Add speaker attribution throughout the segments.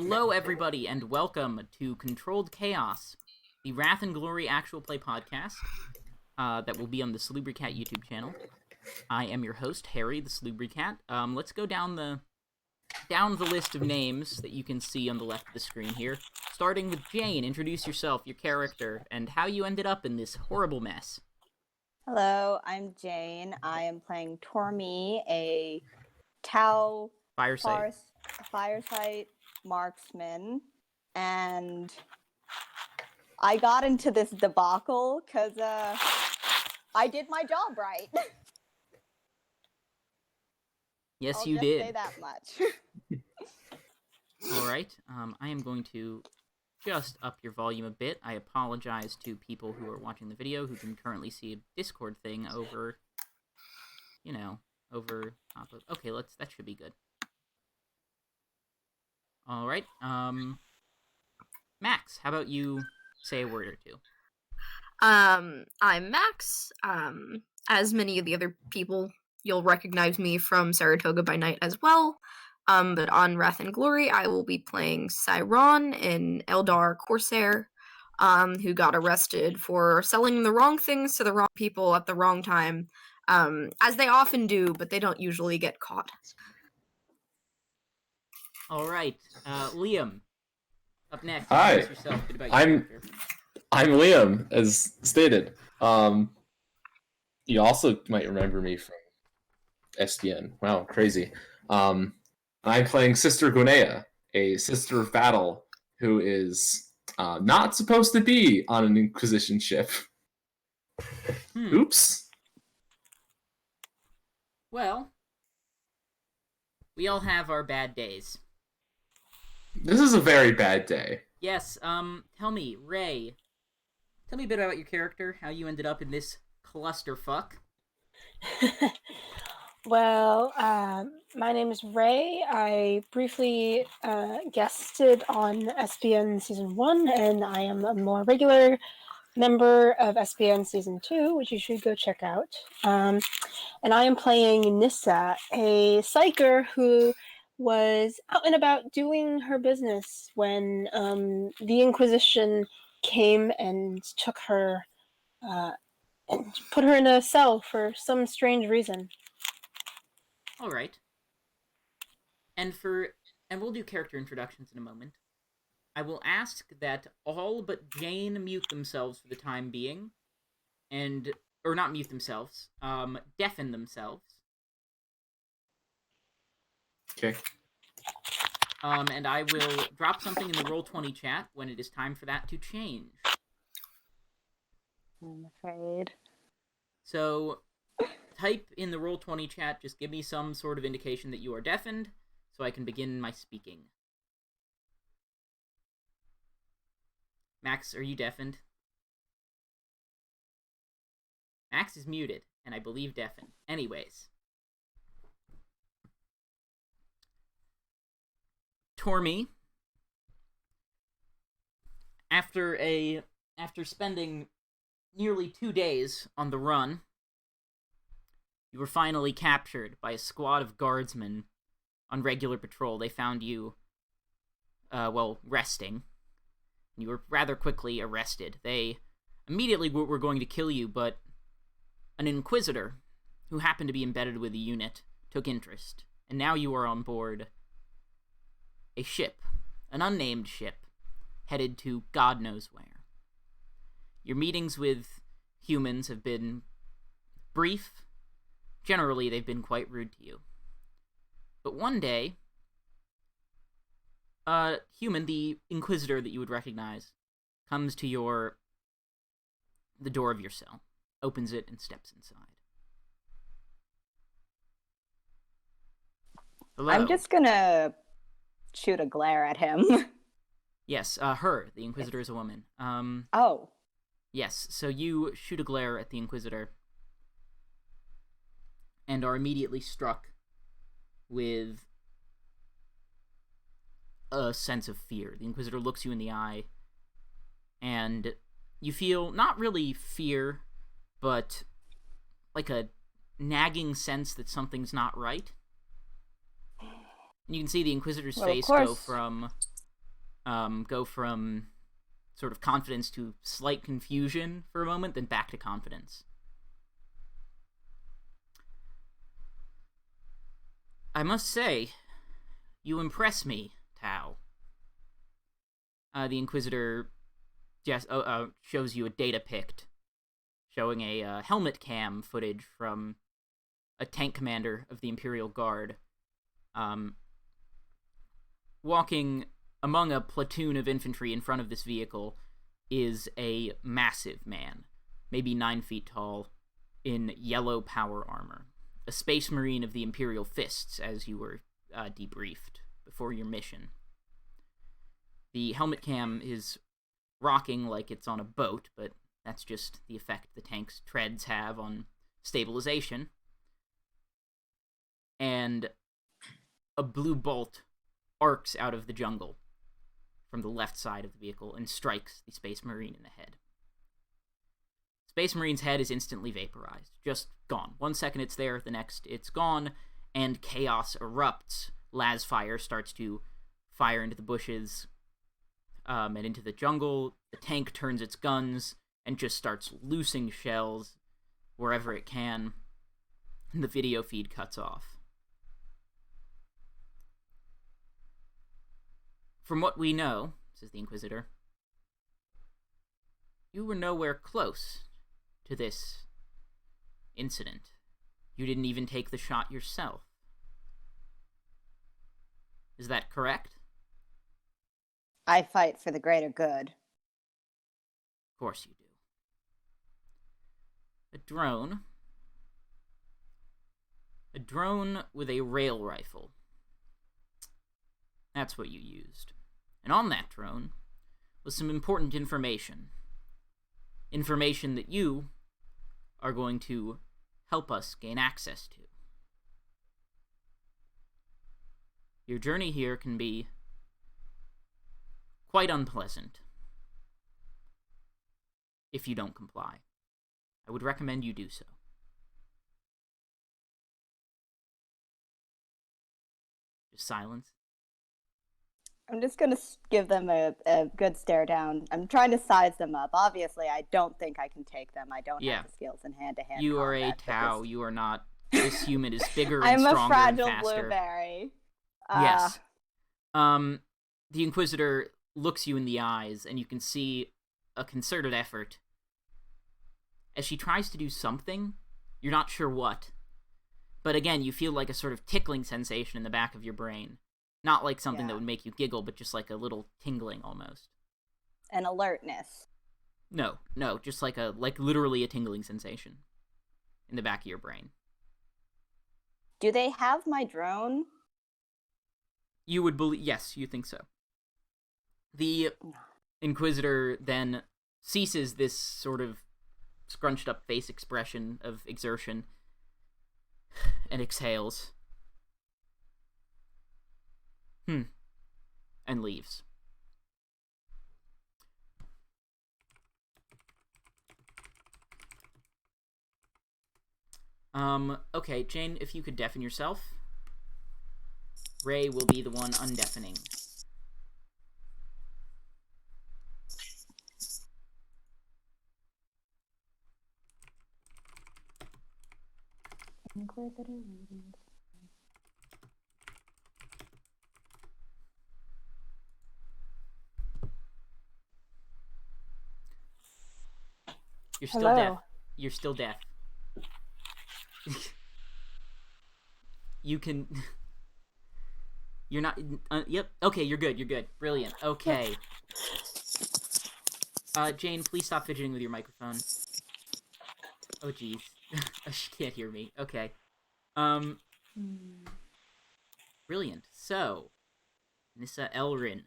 Speaker 1: Hello, everybody, and welcome to Controlled Chaos, the Wrath and Glory actual play podcast that will be on the Salubricat YouTube channel. I am your host, Harry, the Salubricat. Let's go down the list of names that you can see on the left of the screen here. Starting with Jane, introduce yourself, your character, and how you ended up in this horrible mess.
Speaker 2: Hello, I'm Jane. I am playing Tormi, a Tau
Speaker 1: Fireside
Speaker 2: marksman, and I got into this debacle because I did my job right.
Speaker 1: Yes,
Speaker 2: I'll
Speaker 1: you
Speaker 2: just
Speaker 1: did.
Speaker 2: say that much.
Speaker 1: All right, I am going to just up your volume a bit. I apologize to people who are watching the video who can currently see a Discord thing over top of... Okay, that should be good. All right, Max, how about you say a word or two?
Speaker 3: I'm Max. As many of the other people, you'll recognize me from Saratoga by Night as well. But on Wrath and Glory, I will be playing Cyron, an Eldar Corsair, who got arrested for selling the wrong things to the wrong people at the wrong time, as they often do, but they don't usually get caught.
Speaker 1: All right, Liam, up next.
Speaker 4: Hi,
Speaker 1: yourself. Bit about your character.
Speaker 4: I'm Liam, as stated. You also might remember me from SPN. Wow, crazy. I'm playing Sister Gwenea, a sister of battle who is not supposed to be on an Inquisition ship. Oops.
Speaker 1: Well, we all have our bad days.
Speaker 4: This is a very bad day.
Speaker 1: Yes, tell me, Ray, tell me a bit about your character, how you ended up in this clusterfuck.
Speaker 5: Well, my name is Ray. I briefly guested on SPN Season 1, and I am a more regular member of SPN Season 2, which you should go check out. And I am playing Nissa, a psycher who was out and about doing her business when the Inquisition came and took her and put her in a cell for some strange reason.
Speaker 1: All right. And we'll do character introductions in a moment. I will ask that all but Jane mute themselves for the time being, or not mute themselves, deafen themselves.
Speaker 4: Okay.
Speaker 1: And I will drop something in the Roll20 chat when it is time for that to change.
Speaker 2: I'm afraid.
Speaker 1: So, type in the Roll20 chat, just give me some sort of indication that you are deafened, so I can begin my speaking. Max, are you deafened? Max is muted, and I believe deafened. Anyways. Tormi, after spending nearly 2 days on the run, you were finally captured by a squad of guardsmen on regular patrol. They found you, resting. You were rather quickly arrested. They immediately were going to kill you, but an inquisitor, who happened to be embedded with the unit, took interest. And now you are on board a ship, an unnamed ship, headed to God knows where. Your meetings with humans have been brief. Generally, they've been quite rude to you. But one day, a human, the Inquisitor that you would recognize, comes to the door of your cell, opens it, and steps inside. Hello.
Speaker 2: I'm just gonna shoot a glare at him.
Speaker 1: Yes, her. The Inquisitor is a woman.
Speaker 2: Oh.
Speaker 1: Yes, so you shoot a glare at the Inquisitor and are immediately struck with a sense of fear. The Inquisitor looks you in the eye, and you feel not really fear, but like a nagging sense that something's not right. And you can see the Inquisitor's face go from go from sort of confidence to slight confusion for a moment, then back to confidence. I must say, you impress me, Tao. The Inquisitor shows you a data pict showing a helmet cam footage from a tank commander of the Imperial Guard walking among a platoon of infantry in front of this vehicle is a massive man, maybe 9 feet tall, in yellow power armor. A space marine of the Imperial Fists, as you were debriefed before your mission. The helmet cam is rocking like it's on a boat, but that's just the effect the tank's treads have on stabilization. And a blue bolt arcs out of the jungle from the left side of the vehicle and strikes the Space Marine in the head. Space Marine's head is instantly vaporized, just gone. 1 second it's there, the next it's gone, and chaos erupts. Lasfire starts to fire into the bushes and into the jungle. The tank turns its guns and just starts loosing shells wherever it can, and the video feed cuts off. From what we know, says the Inquisitor, you were nowhere close to this incident. You didn't even take the shot yourself. Is that correct?
Speaker 2: I fight for the greater good.
Speaker 1: Of course you do. A drone with a rail rifle. That's what you used. And on that drone was some important information. Information that you are going to help us gain access to. Your journey here can be quite unpleasant if you don't comply. I would recommend you do so. Just silence.
Speaker 2: I'm just going to give them a good stare down. I'm trying to size them up. Obviously, I don't think I can take them. I don't have the skills in hand-to-hand
Speaker 1: You are a
Speaker 2: combat,
Speaker 1: Tau. You are not. This human is bigger and
Speaker 2: I'm
Speaker 1: stronger
Speaker 2: a fragile
Speaker 1: and faster.
Speaker 2: blueberry.
Speaker 1: Yes. The Inquisitor looks you in the eyes, and you can see a concerted effort. As she tries to do something, you're not sure what. But again, you feel like a sort of tickling sensation in the back of your brain. Not like something that would make you giggle, but just like a little tingling almost.
Speaker 2: An alertness.
Speaker 1: No, just like literally a tingling sensation in the back of your brain.
Speaker 2: Do they have my drone?
Speaker 1: You would believe, yes, you think so. The Inquisitor then ceases this sort of scrunched up face expression of exertion and exhales. And leaves. Okay, Jane, if you could deafen yourself. Ray will be the one undeafening. You're still deaf. You're still deaf. You can... You're not... yep. Okay, you're good. You're good. Brilliant. Okay. Jane, please stop fidgeting with your microphone. Oh, jeez. She can't hear me. Okay. Brilliant. So, Nissa Elrin,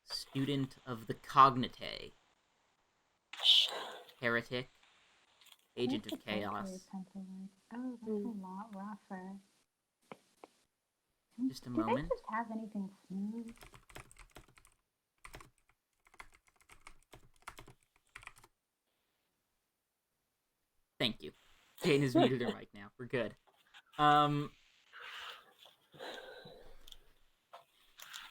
Speaker 1: student of the Cognite. Heretic, agent of chaos.
Speaker 6: Oh, that's a lot rougher.
Speaker 1: Just a moment.
Speaker 6: Do they just have anything smooth?
Speaker 1: Thank you. Jane has muted her mic now. We're good.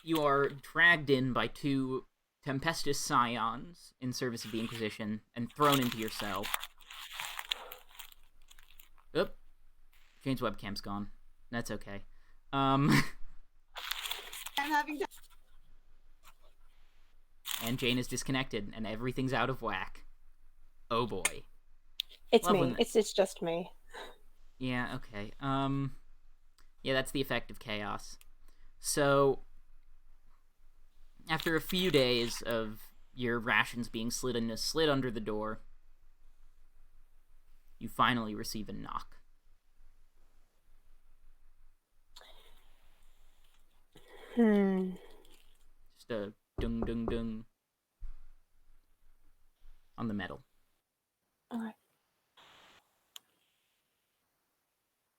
Speaker 1: you are dragged in by two tempestuous scions in service of the Inquisition and thrown into your cell. Oop. Jane's webcam's gone. That's okay.
Speaker 2: I'm having to...
Speaker 1: And Jane is disconnected, and everything's out of whack. Oh boy.
Speaker 5: It's me. It's just me.
Speaker 1: Yeah, okay. Yeah, that's the effect of chaos. So, after a few days of your rations being slid under the door, you finally receive a knock. Just a dung dung dung on the metal.
Speaker 5: Alright.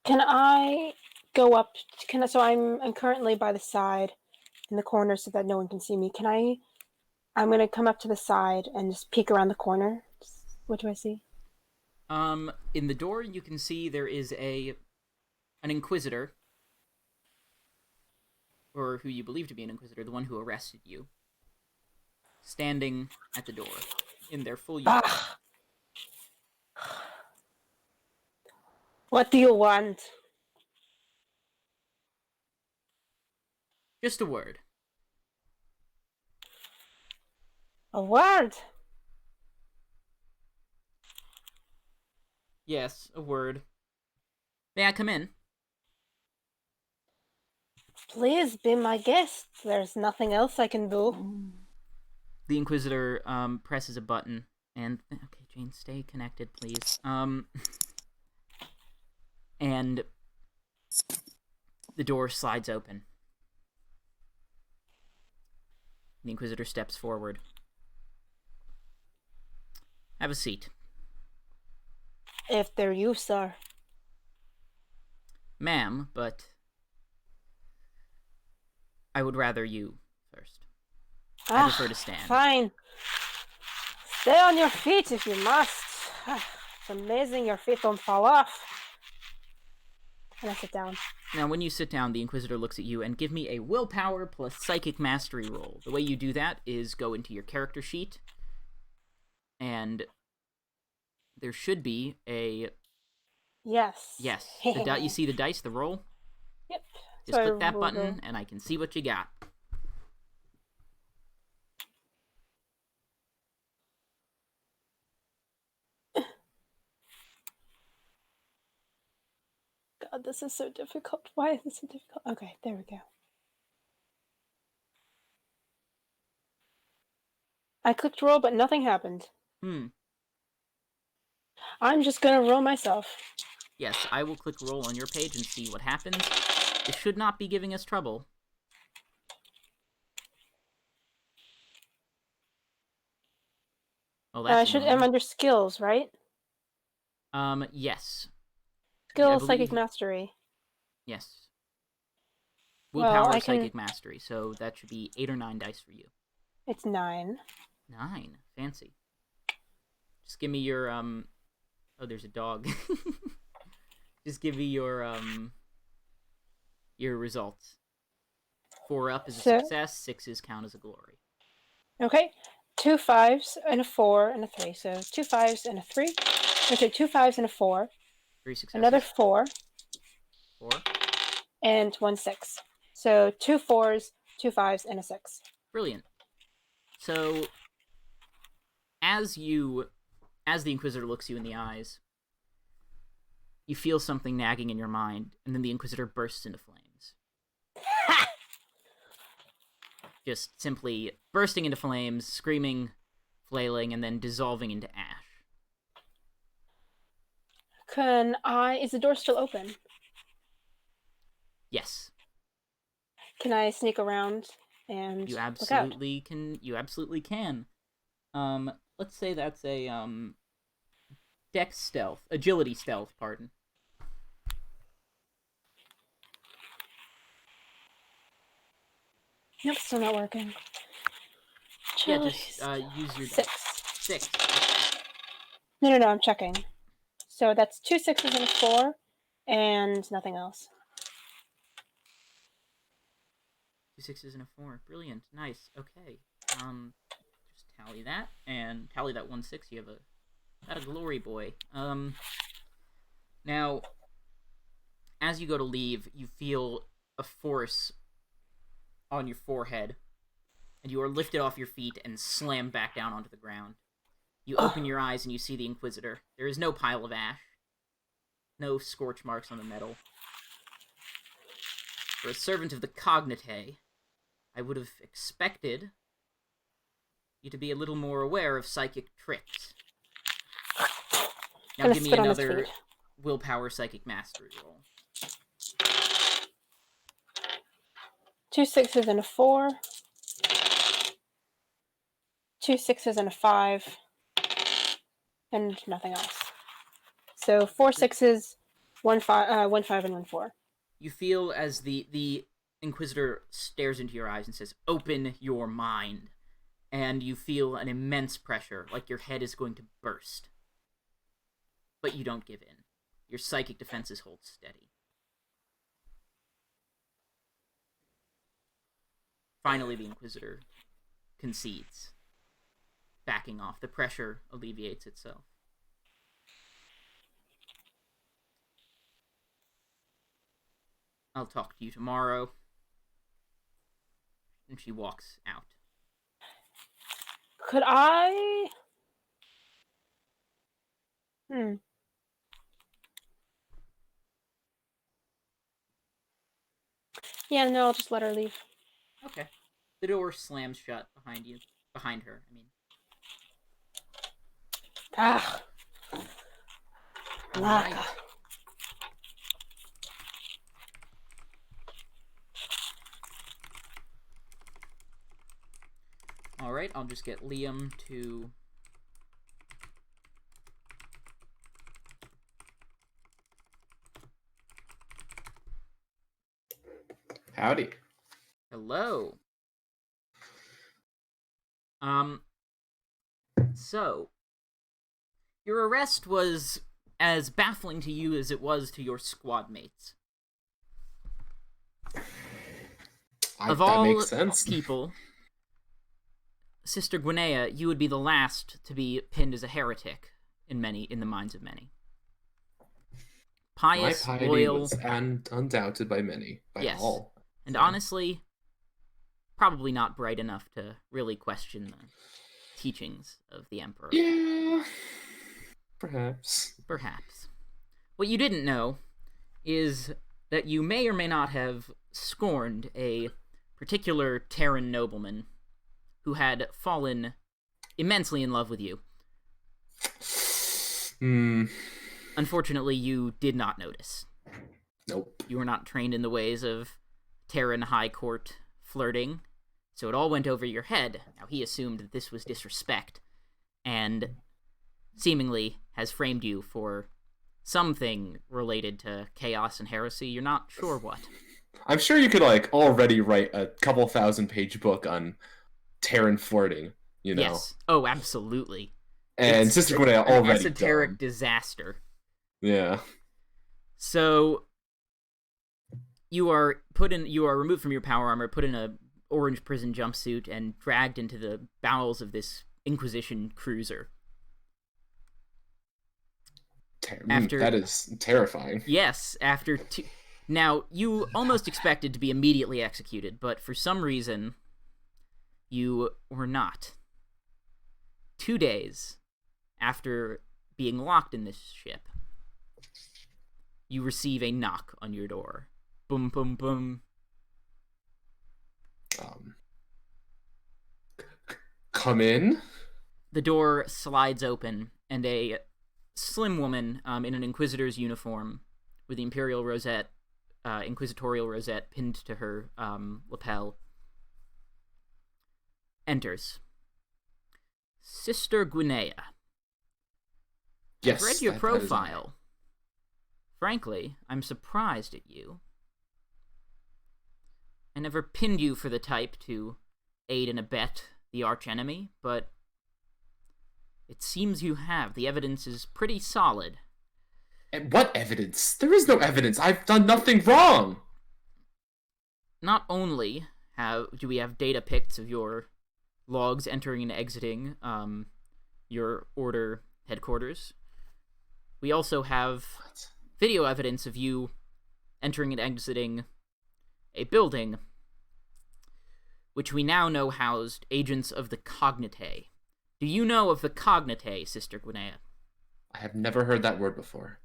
Speaker 5: Can I go up? So I'm currently by the side in the corner so that no one can see me. I'm gonna come up to the side and just peek around the corner. What do I see?
Speaker 1: In the door you can see there is an Inquisitor, or who you believe to be an Inquisitor, the one who arrested you, standing at the door in their full uniform.
Speaker 5: What do you want?
Speaker 1: Just a word.
Speaker 5: A word?
Speaker 1: Yes, a word. May I come in?
Speaker 5: Please be my guest. There's nothing else I can do.
Speaker 1: The Inquisitor presses a button, and okay, Jane, stay connected, please. And the door slides open. The Inquisitor steps forward. Have a seat.
Speaker 5: If they're you, sir.
Speaker 1: Ma'am, but I would rather you first. I prefer to stand.
Speaker 5: Fine. Stay on your feet if you must. It's amazing your feet don't fall off. And I sit down.
Speaker 1: Now, when you sit down, the Inquisitor looks at you and give me a willpower plus psychic mastery roll. The way you do that is go into your character sheet, and there should be a...
Speaker 5: Yes.
Speaker 1: Yes. You see the dice, the roll?
Speaker 5: Yep.
Speaker 1: Just click that button, and I can see what you got.
Speaker 5: God, this is so difficult. Why is this so difficult? Okay, there we go. I clicked roll, but nothing happened. I'm just gonna roll myself.
Speaker 1: Yes, I will click roll on your page and see what happens. It should not be giving us trouble. Oh, that's
Speaker 5: I'm under skills, right?
Speaker 1: Yes.
Speaker 5: Skills, psychic mastery.
Speaker 1: Yes. Willpower,
Speaker 5: Well,
Speaker 1: psychic mastery. So that should be 8 or 9 dice for you.
Speaker 5: It's 9.
Speaker 1: 9. Fancy. Just give me your, Oh, there's a dog. Just give me your results. 4 up is a success, 6s count as a glory.
Speaker 5: Okay. 2 5s and a 4 and a 3. So 2 5s and a 3. Okay, 2 5s and a 4.
Speaker 1: 3 successes.
Speaker 5: Another 4.
Speaker 1: 4.
Speaker 5: And 1 6. So 2 4s, 2 5s, and a 6.
Speaker 1: Brilliant. So, as the Inquisitor looks you in the eyes, you feel something nagging in your mind, and then the Inquisitor bursts into flames. Just simply bursting into flames, screaming, flailing, and then dissolving into ash.
Speaker 5: Is the door still open?
Speaker 1: Yes.
Speaker 5: Can I sneak around and
Speaker 1: You absolutely can. You absolutely can. Let's say that's a agility stealth, pardon.
Speaker 5: Nope, still not working.
Speaker 1: Yeah, just use your
Speaker 5: 6.
Speaker 1: 6.
Speaker 5: No, I'm checking. So that's 2 6s and a 4, and nothing else.
Speaker 1: 2 6s and a 4. Brilliant. Nice. Okay. Just tally that, and tally that 1 6. You have a glory boy. Now, as you go to leave, you feel a force on your forehead, and you are lifted off your feet and slammed back down onto the ground. You open your eyes and you see the Inquisitor. There is no pile of ash. No scorch marks on the metal. For a servant of the Cognite, I would have expected you to be a little more aware of psychic tricks. Now give me another willpower psychic mastery roll.
Speaker 5: 2 6s and a 4. 2 6s and a 5. And nothing else. So 4 6s, 1 5, 1 5, and 1 4.
Speaker 1: You feel as the Inquisitor stares into your eyes and says, "Open your mind." And you feel an immense pressure, like your head is going to burst. But you don't give in. Your psychic defenses hold steady. Finally, the Inquisitor concedes, backing off. The pressure alleviates itself. I'll talk to you tomorrow. And she walks out.
Speaker 5: Could I... Yeah, no, I'll just let her leave.
Speaker 1: Okay. The door slams shut behind you. Behind her, I mean.
Speaker 5: Ah.
Speaker 1: Right. Alright, I'll just get Liam to...
Speaker 4: Howdy.
Speaker 1: Hello. So, your arrest was as baffling to you as it was to your squad mates. Of all
Speaker 4: makes sense.
Speaker 1: people, Sister Gwinnea, you would be the last to be pinned as a heretic in the minds of many. Pious,
Speaker 4: my piety
Speaker 1: loyal,
Speaker 4: was undoubted by many, by
Speaker 1: yes,
Speaker 4: all.
Speaker 1: and honestly, probably not bright enough to really question the teachings of the Emperor.
Speaker 4: Yeah, perhaps.
Speaker 1: Perhaps. What you didn't know is that you may or may not have scorned a particular Terran nobleman who had fallen immensely in love with you. Unfortunately, you did not notice.
Speaker 4: Nope.
Speaker 1: You were not trained in the ways of Terran high court flirting, so it all went over your head. Now, he assumed that this was disrespect, and seemingly has framed you for something related to chaos and heresy. You're not sure what.
Speaker 4: I'm sure you could, already write a couple 1,000-page book on Terran flirting, you know?
Speaker 1: Yes. Oh, absolutely.
Speaker 4: And Sister Gwinnea already
Speaker 1: an esoteric
Speaker 4: done.
Speaker 1: Disaster.
Speaker 4: Yeah.
Speaker 1: So you are removed from your power armor, put in a orange prison jumpsuit, and dragged into the bowels of this Inquisition cruiser.
Speaker 4: That is terrifying.
Speaker 1: Yes, now, you almost expected to be immediately executed, but for some reason, you were not. 2 days after being locked in this ship, you receive a knock on your door. Boom, boom, boom.
Speaker 4: Come in?
Speaker 1: The door slides open, and a slim woman in an Inquisitor's uniform with the Inquisitorial rosette pinned to her lapel enters. Sister Gwinnea.
Speaker 4: Yes.
Speaker 1: I've read your profile. Frankly, I'm surprised at you. I never pinned you for the type to aid and abet the archenemy, but it seems you have. The evidence is pretty solid.
Speaker 4: And what evidence? There is no evidence. I've done nothing wrong.
Speaker 1: Not only do we have data pics of your logs entering and exiting your order headquarters. We also have video evidence of you entering and exiting a building which we now know housed agents of the Cognitae. Do you know of the Cognitae, Sister Gwinnea?
Speaker 4: I have never heard that word before.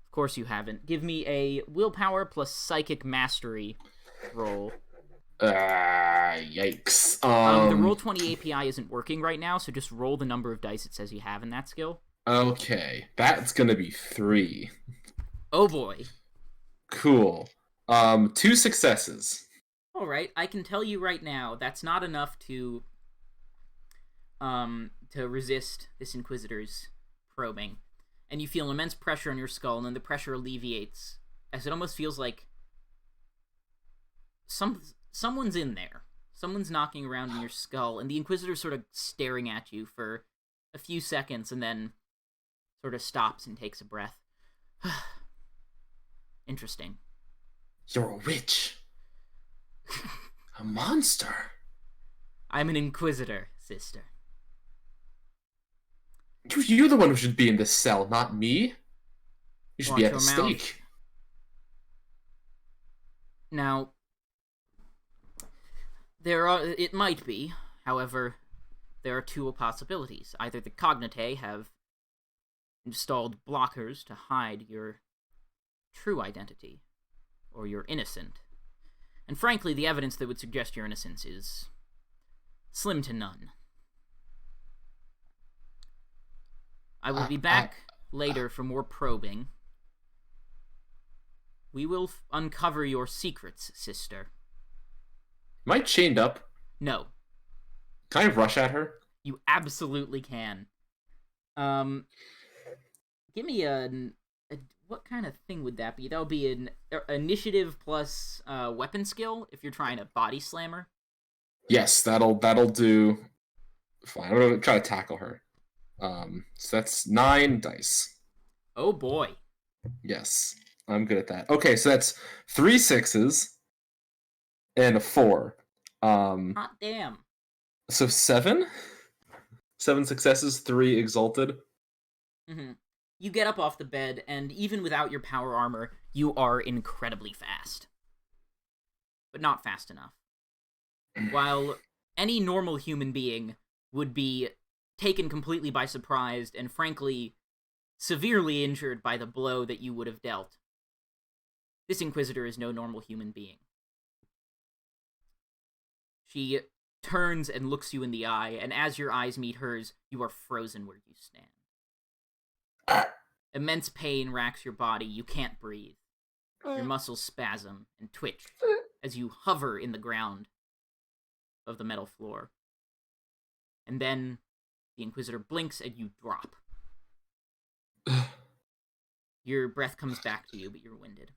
Speaker 1: Of course you haven't. Give me a willpower plus psychic mastery roll.
Speaker 4: Yikes.
Speaker 1: The Roll20 API isn't working right now, so just roll the number of dice it says you have in that skill.
Speaker 4: Okay, that's gonna be 3.
Speaker 1: Oh boy.
Speaker 4: Cool. 2 successes.
Speaker 1: Alright, I can tell you right now, that's not enough to resist this Inquisitor's probing. And you feel immense pressure on your skull, and then the pressure alleviates, as it almost feels like someone's in there. Someone's knocking around in your skull, and the Inquisitor's sort of staring at you for a few seconds, and then sort of stops and takes a breath. Interesting.
Speaker 4: You're a witch. A monster.
Speaker 1: I'm an Inquisitor, sister.
Speaker 4: You're the one who should be in this cell, not me. You should
Speaker 1: Watch
Speaker 4: be at
Speaker 1: your
Speaker 4: the
Speaker 1: mouth.
Speaker 4: stake.
Speaker 1: Now, it might be, however, there are 2 possibilities. Either the Cognitae have installed blockers to hide your true identity, or you're innocent. And frankly, the evidence that would suggest your innocence is slim to none. I will be back later for more probing. We will uncover your secrets, sister.
Speaker 4: Am I chained up?
Speaker 1: No.
Speaker 4: Can I rush at her?
Speaker 1: You absolutely can. Give me what kind of thing would that be? That would be an initiative plus weapon skill if you're trying to body slam her.
Speaker 4: Yes, that'll do. Fine, I'm gonna try to tackle her. So that's 9 dice.
Speaker 1: Oh boy.
Speaker 4: Yes, I'm good at that. Okay, so that's 3 6s and a 4.
Speaker 1: Hot damn.
Speaker 4: So 7? 7 successes, 3 exalted.
Speaker 1: Mm-hmm. You get up off the bed, and even without your power armor, you are incredibly fast. But not fast enough. While any normal human being would be taken completely by surprise and frankly severely injured by the blow that you would have dealt, this Inquisitor is no normal human being. She turns and looks you in the eye, and as your eyes meet hers, you are frozen where you stand. Immense pain racks your body. You can't breathe. Your muscles spasm and twitch as you hover in the ground of the metal floor. And then the Inquisitor blinks and you drop. Your breath comes back to you, but you're winded.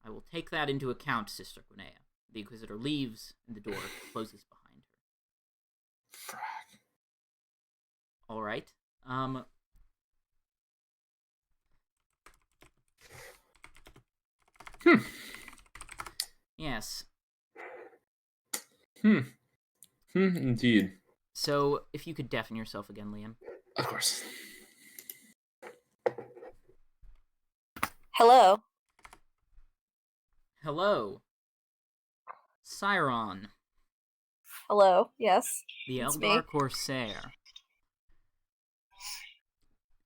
Speaker 1: I will take that into account, Sister Gwinnea. The Inquisitor leaves, and the door closes behind her.
Speaker 4: Frack.
Speaker 1: All right. Yes.
Speaker 4: Indeed.
Speaker 1: So, if you could deafen yourself again, Liam.
Speaker 4: Of course.
Speaker 3: Hello.
Speaker 1: Hello. Siron,
Speaker 3: Hello. Yes.
Speaker 1: the
Speaker 3: It's
Speaker 1: Eldar
Speaker 3: me.
Speaker 1: Corsair.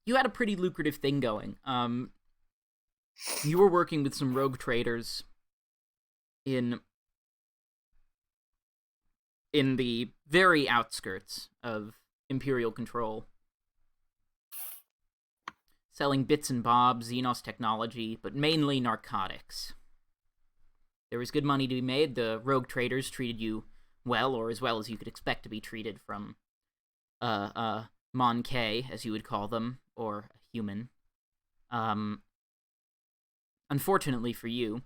Speaker 1: You had a pretty lucrative thing going. You were working with some rogue traders in the very outskirts of Imperial control, selling bits and bobs, Xenos technology, but mainly narcotics. There was good money to be made. The rogue traders treated you well, or as well as you could expect to be treated from Mon K, as you would call them, or a human. Unfortunately for you,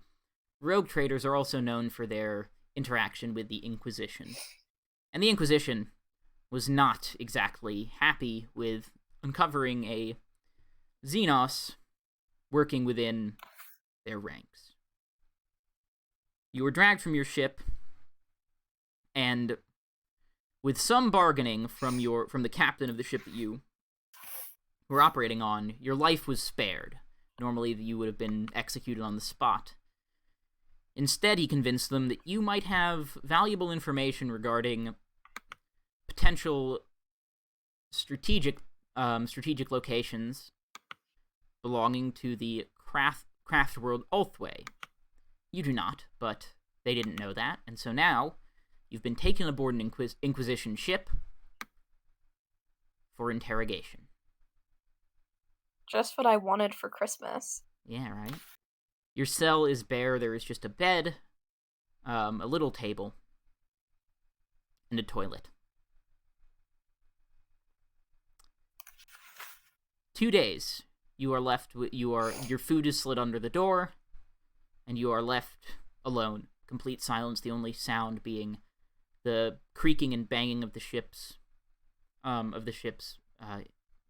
Speaker 1: rogue traders are also known for their interaction with the Inquisition. And the Inquisition was not exactly happy with uncovering a Xenos working within their ranks. You were dragged from your ship, and with some bargaining from the captain of the ship that you were operating on, your life was spared. Normally, you would have been executed on the spot. Instead, he convinced them that you might have valuable information regarding potential strategic locations belonging to the craft world Ulthway. You do not, but they didn't know that, and so now you've been taken aboard an Inquisition ship for interrogation.
Speaker 3: Just what I wanted for Christmas.
Speaker 1: Yeah, right? Your cell is bare. There is just a bed, a little table, and a toilet. 2 days. You are left with your food is slid under the door, and you are left alone. Complete silence, the only sound being the creaking and banging of the ship's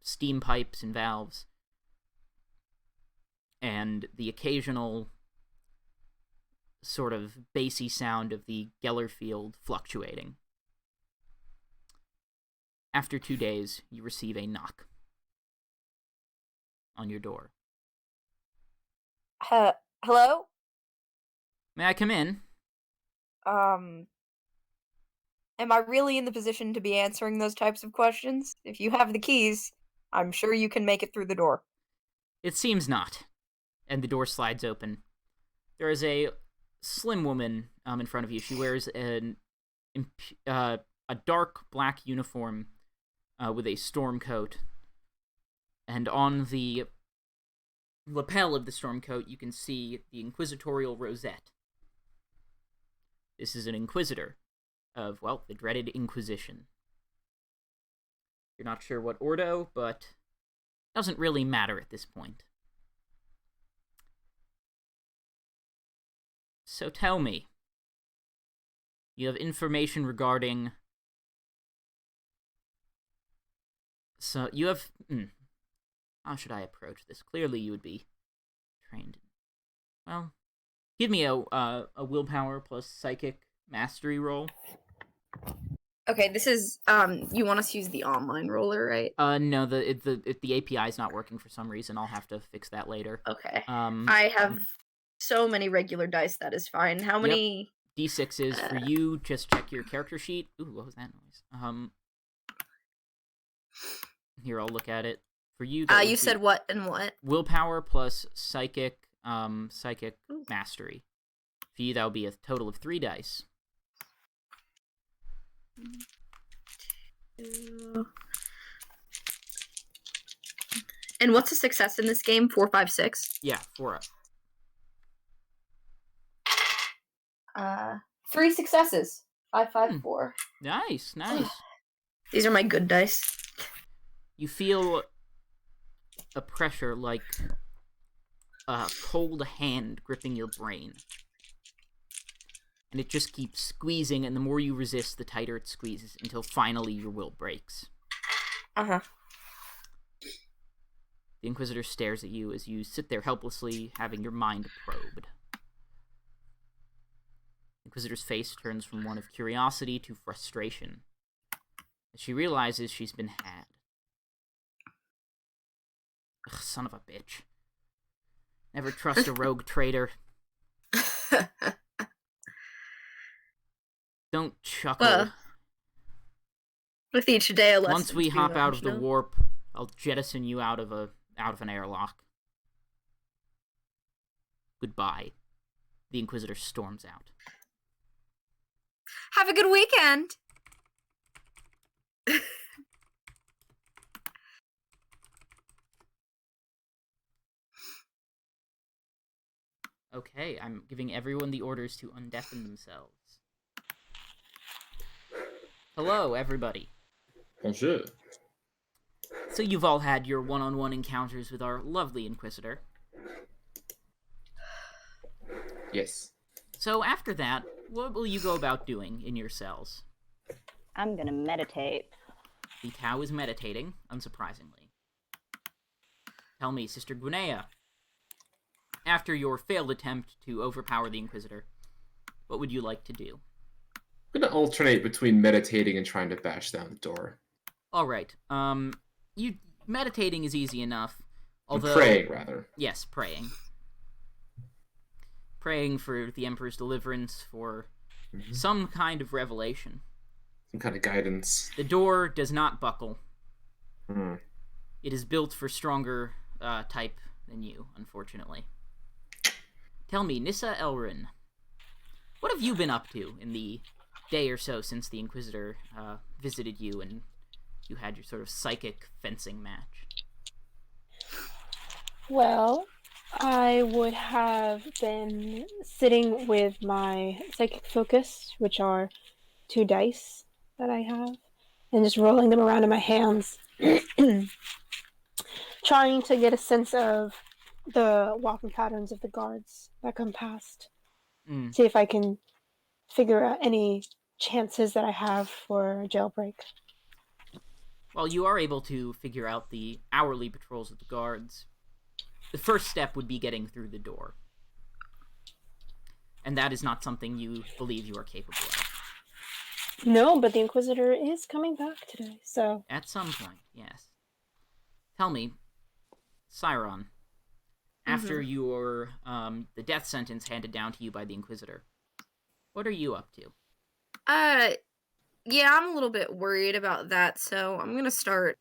Speaker 1: steam pipes and valves, and the occasional sort of bassy sound of the Geller field fluctuating. After 2 days, you receive a knock on your door.
Speaker 3: Hello?
Speaker 1: May I come in?
Speaker 3: Am I really in the position to be answering those types of questions? If you have the keys, I'm sure you can make it through the door.
Speaker 1: It seems not. And the door slides open. There is a slim woman in front of you. She wears a dark black uniform with a storm coat. And on the lapel of the storm coat, you can see the inquisitorial rosette. This is an inquisitor of, well, the dreaded Inquisition. You're not sure what ordo, but doesn't really matter at this point. So tell me, you have information regarding... So, you have... How should I approach this? Clearly you would be trained. Well, give me a willpower plus psychic mastery roll.
Speaker 3: Okay, this is, you want us to use the online roller, right?
Speaker 1: No, the API is not working for some reason. I'll have to fix that later.
Speaker 3: Okay. I have so many regular dice, that is fine. How many...
Speaker 1: Yep. D6s for you. Just check your character sheet. Ooh, what was that noise? Here, I'll look at it. For you,
Speaker 3: you said what and what?
Speaker 1: Willpower plus psychic mastery. For you, that would be a total of 3 dice.
Speaker 3: 2. And what's a success in this game? 4, 5, 6?
Speaker 1: Yeah, 4
Speaker 3: up. 3 successes. 5, 5, 4.
Speaker 1: Nice.
Speaker 3: These are my good dice.
Speaker 1: You feel a pressure like a cold hand gripping your brain. And it just keeps squeezing, and the more you resist, the tighter it squeezes, until finally your will breaks.
Speaker 3: Uh-huh.
Speaker 1: The Inquisitor stares at you as you sit there helplessly, having your mind probed. The Inquisitor's face turns from one of curiosity to frustration, as she realizes she's been had. Ugh, son of a bitch. Never trust a rogue traitor. Don't chuckle.
Speaker 3: Well, with each day a lesson.
Speaker 1: Once we hop out of the warp, I'll jettison you out of an airlock. Goodbye. The Inquisitor storms out.
Speaker 3: Have a good weekend!
Speaker 1: Okay, I'm giving everyone the orders to undeafen themselves. Hello, everybody.
Speaker 4: Bonjour.
Speaker 1: So you've all had your one-on-one encounters with our lovely Inquisitor.
Speaker 4: Yes.
Speaker 1: So after that, what will you go about doing in your cells?
Speaker 2: I'm gonna meditate.
Speaker 1: The Tau is meditating, unsurprisingly. Tell me, Sister Guinea, after your failed attempt to overpower the Inquisitor, What would you like to do?
Speaker 4: I'm gonna alternate between meditating and trying to bash down the door.
Speaker 1: All right. You meditating is easy enough. Although
Speaker 4: Praying, rather.
Speaker 1: Yes, praying. Praying for the Emperor's deliverance, for some kind of revelation.
Speaker 4: Some kind of guidance.
Speaker 1: The door does not buckle.
Speaker 4: Hmm.
Speaker 1: It is built for stronger type than you, unfortunately. Tell me, Nissa Elrin, what have you been up to in the day or so since the Inquisitor visited you and you had your sort of psychic fencing match?
Speaker 5: Well, I would have been sitting with my psychic focus, which are 2 dice that I have, and just rolling them around in my hands, trying to get a sense of the walking patterns of the guards that come past. See if I can figure out any chances that I have for a jailbreak.
Speaker 1: Well, you are able to figure out the hourly patrols of the guards. The first step would be getting through the door. And that is not something you believe you are capable of.
Speaker 5: No, but the Inquisitor is coming back today, so...
Speaker 1: At some point, yes. Tell me, Siron, after your, the death sentence handed down to you by the Inquisitor, what are you up to?
Speaker 3: Yeah, I'm a little bit worried about that, so I'm gonna start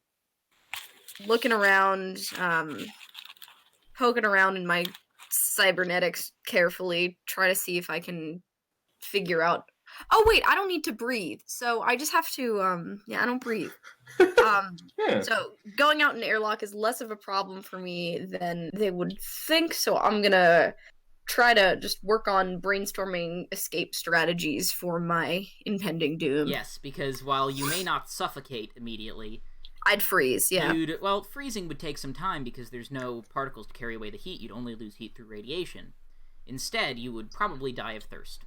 Speaker 3: looking around, poking around in my cybernetics carefully, try to see if I can figure out... Oh, wait, I don't need to breathe, so I just have to, I don't breathe.
Speaker 4: Yeah.
Speaker 3: So going out in an airlock is less of a problem for me than they would think, so I'm gonna try to just work on brainstorming escape strategies for my impending doom.
Speaker 1: Yes, because while you may not suffocate immediately...
Speaker 3: I'd freeze, yeah.
Speaker 1: Well, freezing would take some time because there's no particles to carry away the heat. You'd only lose heat through radiation. Instead, you would probably die of thirst.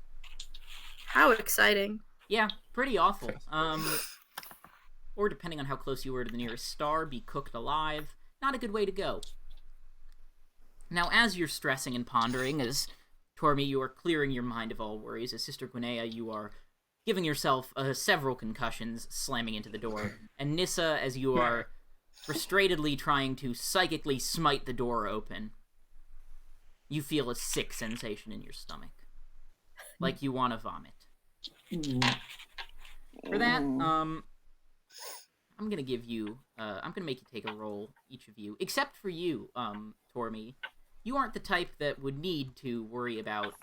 Speaker 3: How exciting.
Speaker 1: Yeah, pretty awful. Or depending on how close you were to the nearest star, be cooked alive. Not a good way to go. Now, as you're stressing and pondering, as Tormi, you are clearing your mind of all worries, as Sister Gwinnea, you are giving yourself several concussions, slamming into the door, and Nissa, as you are frustratedly trying to psychically smite the door open, you feel a sick sensation in your stomach. Like you want to vomit. For that, I'm gonna give you, I'm gonna make you take a roll, each of you, except for you, Tormi. You aren't the type that would need to worry about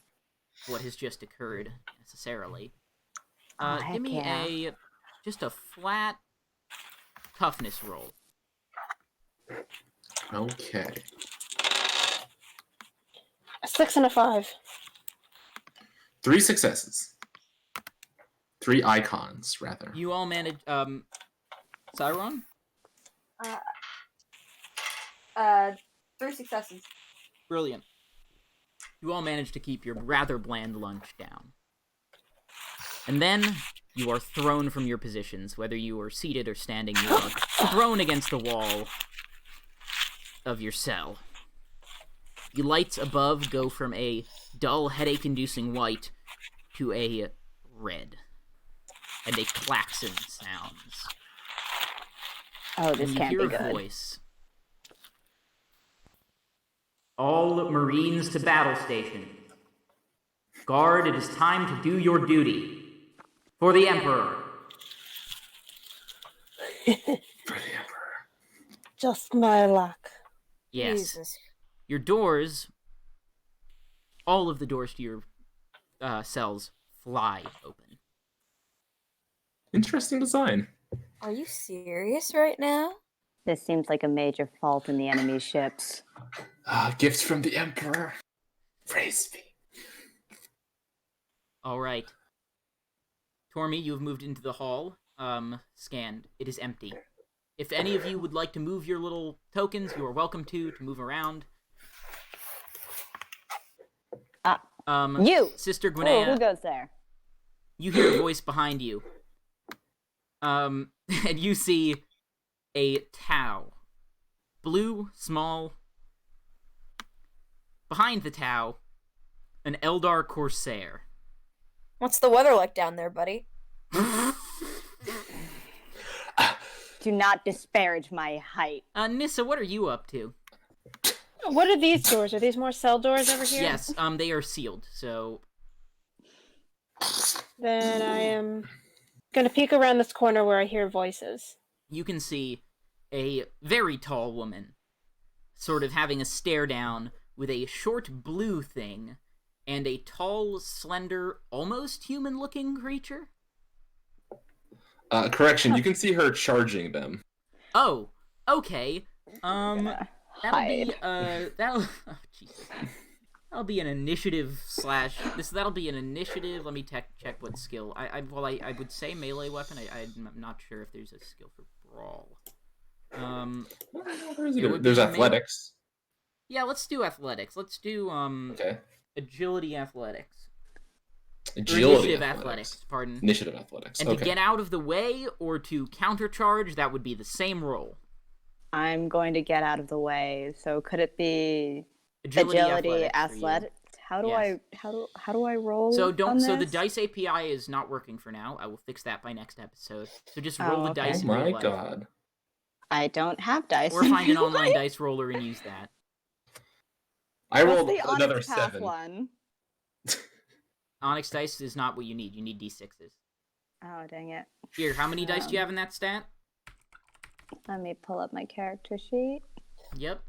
Speaker 1: what has just occurred, necessarily. Give me just a flat toughness roll.
Speaker 4: Okay.
Speaker 5: A 6 and a 5.
Speaker 4: 3 successes. 3 icons, rather.
Speaker 1: You all manage, Siron?
Speaker 3: 3 successes.
Speaker 1: Brilliant. You all manage to keep your rather bland lunch down. And then you are thrown from your positions, whether you are seated or standing, you are thrown against the wall of your cell. The lights above go from a dull, headache-inducing white to a red. And a klaxon sounds.
Speaker 2: Oh, this can't be
Speaker 1: You
Speaker 2: good.
Speaker 1: hear a voice. All Marines to battle station. Guard, it is time to do your duty. For the Emperor.
Speaker 4: For the Emperor.
Speaker 5: Just my luck.
Speaker 1: Yes.
Speaker 3: Jesus.
Speaker 1: Your doors, all of the doors to your cells, fly open.
Speaker 4: Interesting design.
Speaker 3: Are you serious right now?
Speaker 2: This seems like a major fault in the enemy ships.
Speaker 4: Gifts from the Emperor. Praise be.
Speaker 1: All right. Tormi, you have moved into the hall. Scanned. It is empty. If any of you would like to move your little tokens, you are welcome to move around.
Speaker 2: You!
Speaker 1: Sister
Speaker 2: Oh,
Speaker 1: Gwinnea,
Speaker 2: who goes there?
Speaker 1: you hear a voice behind you. And you see a Tau. Blue, small. Behind the Tau, an Eldar Corsair.
Speaker 3: What's the weather like down there, buddy?
Speaker 2: Do not disparage my height.
Speaker 1: Nissa, what are you up to?
Speaker 5: What are these doors? Are these more cell doors over here?
Speaker 1: Yes, they are sealed, so...
Speaker 5: Then I am gonna peek around this corner where I hear voices.
Speaker 1: You can see a very tall woman, sort of having a stare down with a short blue thing, and a tall, slender, almost human-looking creature.
Speaker 4: Correction, you can see her charging them.
Speaker 1: Oh, okay. That'll
Speaker 2: Hide.
Speaker 1: be, oh, Jesus. That'll be an initiative slash... That'll be an initiative. Let me check what skill. I would say melee weapon. I'm not sure if there's a skill for brawl.
Speaker 4: There's athletics.
Speaker 1: Yeah, let's do athletics. Let's do,
Speaker 4: Okay.
Speaker 1: agility athletics.
Speaker 4: Agility
Speaker 1: Initiative athletics, pardon.
Speaker 4: Initiative athletics.
Speaker 1: And
Speaker 4: okay.
Speaker 1: to get out of the way or to countercharge, that would be the same roll.
Speaker 2: I'm going to get out of the way. So could it be
Speaker 1: Agility
Speaker 2: athletics? How do
Speaker 1: Yes.
Speaker 2: how do I roll?
Speaker 1: So
Speaker 2: on
Speaker 1: so the
Speaker 2: this?
Speaker 1: dice API is not working for now. I will fix that by next episode. So just roll the
Speaker 2: okay.
Speaker 1: dice
Speaker 4: Oh
Speaker 1: in real
Speaker 4: my
Speaker 1: life.
Speaker 4: god.
Speaker 2: I don't have dice.
Speaker 1: Or
Speaker 2: in
Speaker 1: find an
Speaker 2: real
Speaker 1: online
Speaker 2: life.
Speaker 1: dice roller and use that.
Speaker 4: I
Speaker 2: What's
Speaker 4: rolled
Speaker 2: the
Speaker 4: another
Speaker 2: Onyx Path
Speaker 4: 7.
Speaker 2: one?
Speaker 1: Onyx dice is not what you need. You need d6s.
Speaker 2: Oh dang it!
Speaker 1: Here, how many dice do you have in that stat?
Speaker 2: Let me pull up my character sheet.
Speaker 1: Yep.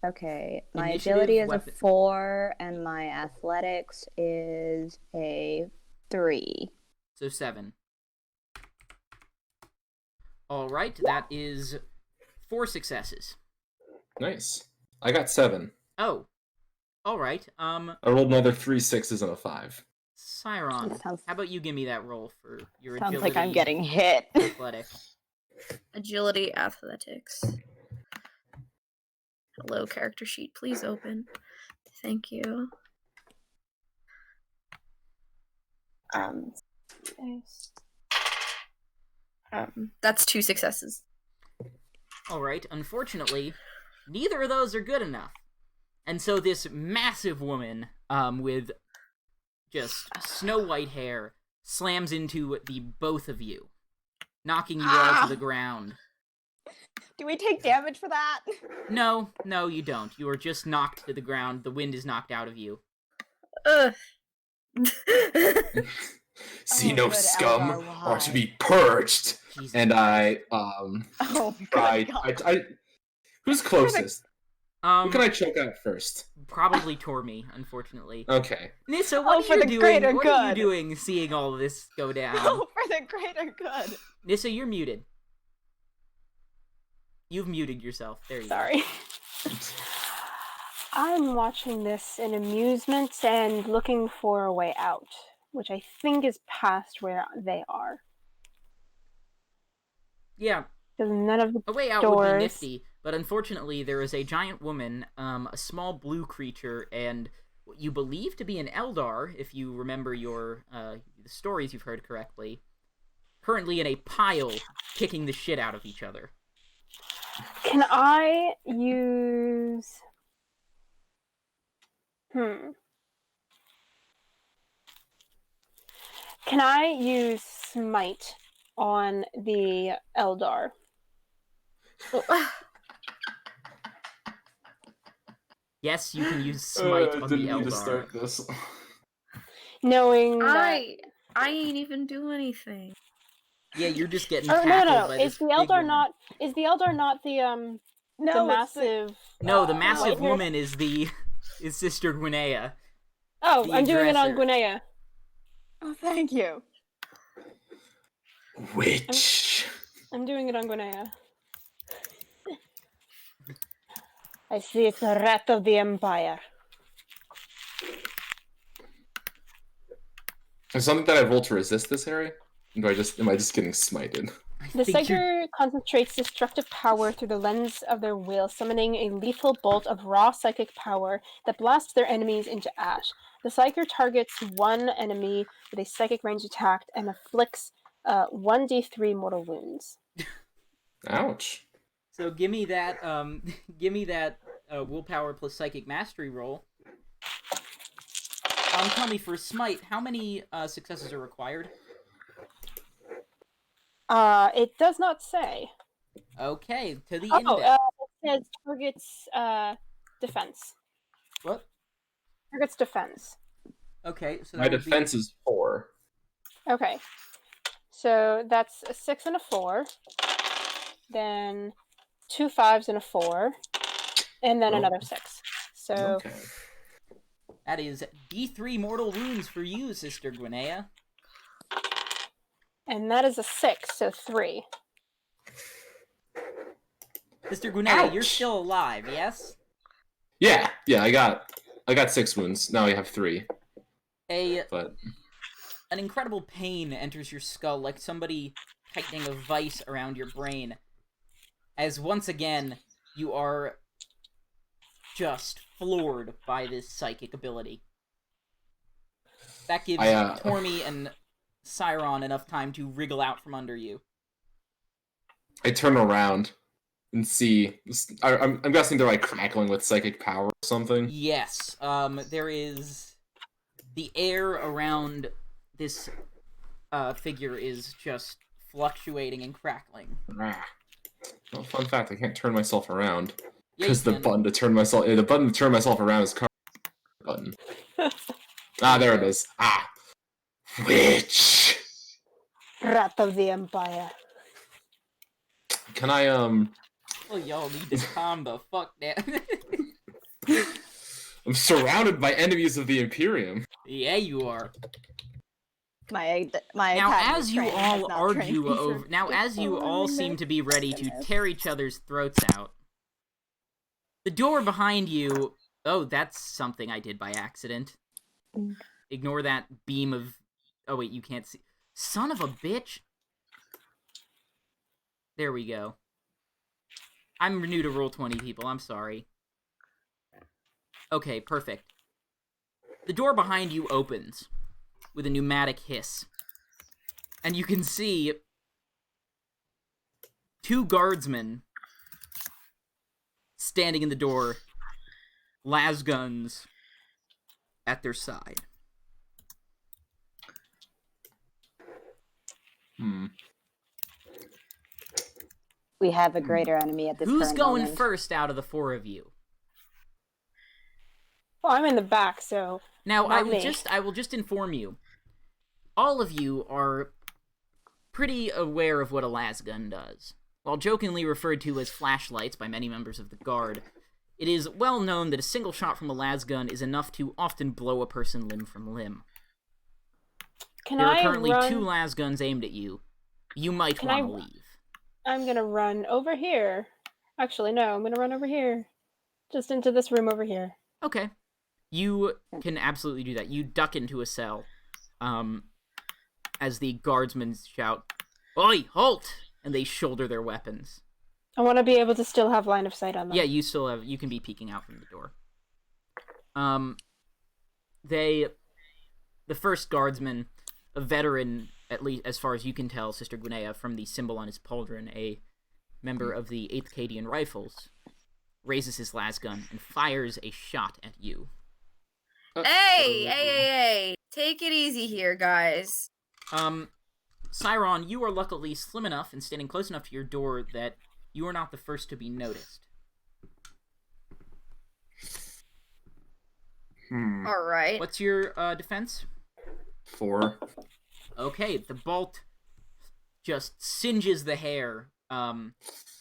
Speaker 2: Okay, my
Speaker 1: Initiative,
Speaker 2: agility is
Speaker 1: weapon-
Speaker 2: a 4, and my athletics is a 3.
Speaker 1: So 7. Alright, that is 4 successes.
Speaker 4: Nice. I got 7.
Speaker 1: Oh. Alright,
Speaker 4: I rolled another 3 6s and a 5.
Speaker 1: Siron,
Speaker 2: Sounds-
Speaker 1: how about you give me that roll for your
Speaker 2: Sounds
Speaker 1: agility
Speaker 2: like I'm getting hit.
Speaker 1: athletics?
Speaker 3: Agility, athletics. Hello, character sheet. Please open. Thank you. That's 2 successes.
Speaker 1: Alright, unfortunately, neither of those are good enough. And so this massive woman, with just snow white hair, slams into the both of you, knocking you all to the ground.
Speaker 2: Do we take damage for that?
Speaker 1: No, you don't. You are just knocked to the ground. The wind is knocked out of you.
Speaker 3: Ugh.
Speaker 4: See
Speaker 2: Oh,
Speaker 4: no
Speaker 2: good
Speaker 4: scum
Speaker 2: Eldar,
Speaker 4: are to
Speaker 2: why?
Speaker 4: be purged.
Speaker 1: Jesus.
Speaker 4: And I
Speaker 2: Oh, good God.
Speaker 4: I who's closest? Who can I choke out first?
Speaker 1: Probably Tormy, unfortunately.
Speaker 4: Okay.
Speaker 1: Nissa, what
Speaker 2: for
Speaker 1: are you
Speaker 2: the
Speaker 1: doing?
Speaker 2: greater
Speaker 1: What are you
Speaker 2: good.
Speaker 1: doing seeing all of this go down?
Speaker 2: Oh, for the greater good.
Speaker 1: Nissa, you're muted. You've muted yourself. There you
Speaker 5: Sorry. I'm watching this in amusement and looking for a way out, which I think is past where they are.
Speaker 1: go. Yeah,
Speaker 5: Because none of the
Speaker 1: a way out would be
Speaker 5: doors.
Speaker 1: nifty, but unfortunately there is a giant woman, a small blue creature, and what you believe to be an Eldar, if you remember your the stories you've heard correctly, currently in a pile, kicking the shit out of each other.
Speaker 5: Can I use... Can I use Smite on the Eldar?
Speaker 1: Yes, you can use Smite on the
Speaker 4: didn't need to
Speaker 1: Eldar.
Speaker 4: start this.
Speaker 5: Knowing that...
Speaker 3: I ain't even do anything.
Speaker 1: Yeah, you're just getting
Speaker 5: Oh,
Speaker 1: tackled
Speaker 5: no.
Speaker 1: by
Speaker 5: Is
Speaker 1: this
Speaker 5: the
Speaker 1: big
Speaker 5: Eldar
Speaker 1: woman.
Speaker 5: not... Is the Eldar not the
Speaker 2: No,
Speaker 5: the
Speaker 2: it's
Speaker 5: massive...
Speaker 1: No, the massive
Speaker 5: white-haired-
Speaker 1: woman is Sister Gwinnea.
Speaker 5: Oh,
Speaker 1: the
Speaker 5: I'm doing it on
Speaker 1: aggressor.
Speaker 5: Gwinnea.
Speaker 2: Oh, thank you.
Speaker 4: Witch.
Speaker 5: I'm doing it on Gwinnea. I see it's the wrath of the Empire.
Speaker 4: Is something that I roll to resist this, Harry? Am I just getting smited?
Speaker 5: The
Speaker 1: think you're-
Speaker 5: Psyker concentrates destructive power through the lens of their will, summoning a lethal bolt of raw psychic power that blasts their enemies into ash. The Psyker targets one enemy with a psychic range attack and afflicts 1d3 mortal wounds.
Speaker 4: Ouch.
Speaker 1: So give me that willpower plus psychic mastery roll. Tell me, for Smite, how many successes are required?
Speaker 5: It does not say.
Speaker 1: Okay, to the
Speaker 5: Oh,
Speaker 1: index.
Speaker 5: it says target's defense.
Speaker 1: What?
Speaker 5: Target's defense.
Speaker 1: Okay, so
Speaker 4: My
Speaker 1: that would
Speaker 4: defense is 4.
Speaker 5: Okay. So that's a 6 and a 4. Then 2 5s and a 4. And then another 6. So
Speaker 4: Okay.
Speaker 1: That is D3 mortal wounds for you, Sister Gwinnea.
Speaker 5: and that is a 6, so 3.
Speaker 1: Sister Gwinnea,
Speaker 4: Ouch!
Speaker 1: you're still alive, yes?
Speaker 4: Yeah, I got 6 wounds. Now I have 3. But
Speaker 1: An incredible pain enters your skull, like somebody tightening a vice around your brain, as once again you are just floored by this psychic ability. That gives Tormy and Cyron enough time to wriggle out from under you.
Speaker 4: I turn around and see. I'm guessing they're like crackling with psychic power or something.
Speaker 1: Yes, there is the air around this figure is just fluctuating and crackling.
Speaker 4: Well, fun fact: I can't turn myself around
Speaker 1: Because
Speaker 4: the button to turn myself around is covered button. There it is. Witch.
Speaker 5: Rat of the Empire.
Speaker 4: Can I
Speaker 1: Oh, y'all need to calm the fuck down.
Speaker 4: I'm surrounded by enemies of the Imperium.
Speaker 1: Yeah, you are.
Speaker 2: My
Speaker 1: Now,
Speaker 2: academy
Speaker 1: as you
Speaker 2: training has
Speaker 1: all
Speaker 2: not trained
Speaker 1: argue
Speaker 2: me for
Speaker 1: over, now as you all
Speaker 2: following
Speaker 1: seem
Speaker 2: this.
Speaker 1: to be ready to
Speaker 2: Goodness.
Speaker 1: tear each other's throats out, the door behind you. Oh, that's something I did by accident. Ignore that beam of. Oh wait, you can't see. Son of a bitch. There we go. I'm new to Roll20, people. I'm sorry. Okay, perfect. The door behind you opens with a pneumatic hiss. And you can see 2 guardsmen standing in the door, las guns at their side.
Speaker 2: We have a greater enemy at this
Speaker 1: Who's
Speaker 2: current
Speaker 1: going
Speaker 2: moment.
Speaker 1: first out of the 4 of you?
Speaker 5: Well, I'm in the back, so
Speaker 1: Now,
Speaker 5: not
Speaker 1: I will just inform you. All of you are pretty aware of what a lasgun does. While jokingly referred to as flashlights by many members of the Guard, it is well known that a single shot from a lasgun is enough to often blow a person limb from limb.
Speaker 5: Can
Speaker 1: There are
Speaker 5: I
Speaker 1: currently
Speaker 5: run?
Speaker 1: 2 lasguns aimed at you. You might want to leave.
Speaker 5: I'm gonna run over here. Actually, no, I'm gonna run over here. Just into this room over here.
Speaker 1: Okay. You can absolutely do that. You duck into a cell, as the guardsmen shout, "Oi, halt!" and they shoulder their weapons.
Speaker 5: I want to be able to still have line of sight on them.
Speaker 1: Yeah, you can be peeking out from the door. The first guardsman, a veteran, at least as far as you can tell, Sister Gwinnea, from the symbol on his pauldron, a member of the 8th Cadian Rifles, raises his lasgun and fires a shot at you.
Speaker 3: Hey! Take it easy here, guys.
Speaker 1: Cyron, you are luckily slim enough and standing close enough to your door that you are not the first to be noticed.
Speaker 3: Alright.
Speaker 1: What's your defense?
Speaker 4: 4.
Speaker 1: Okay, the bolt just singes the hair on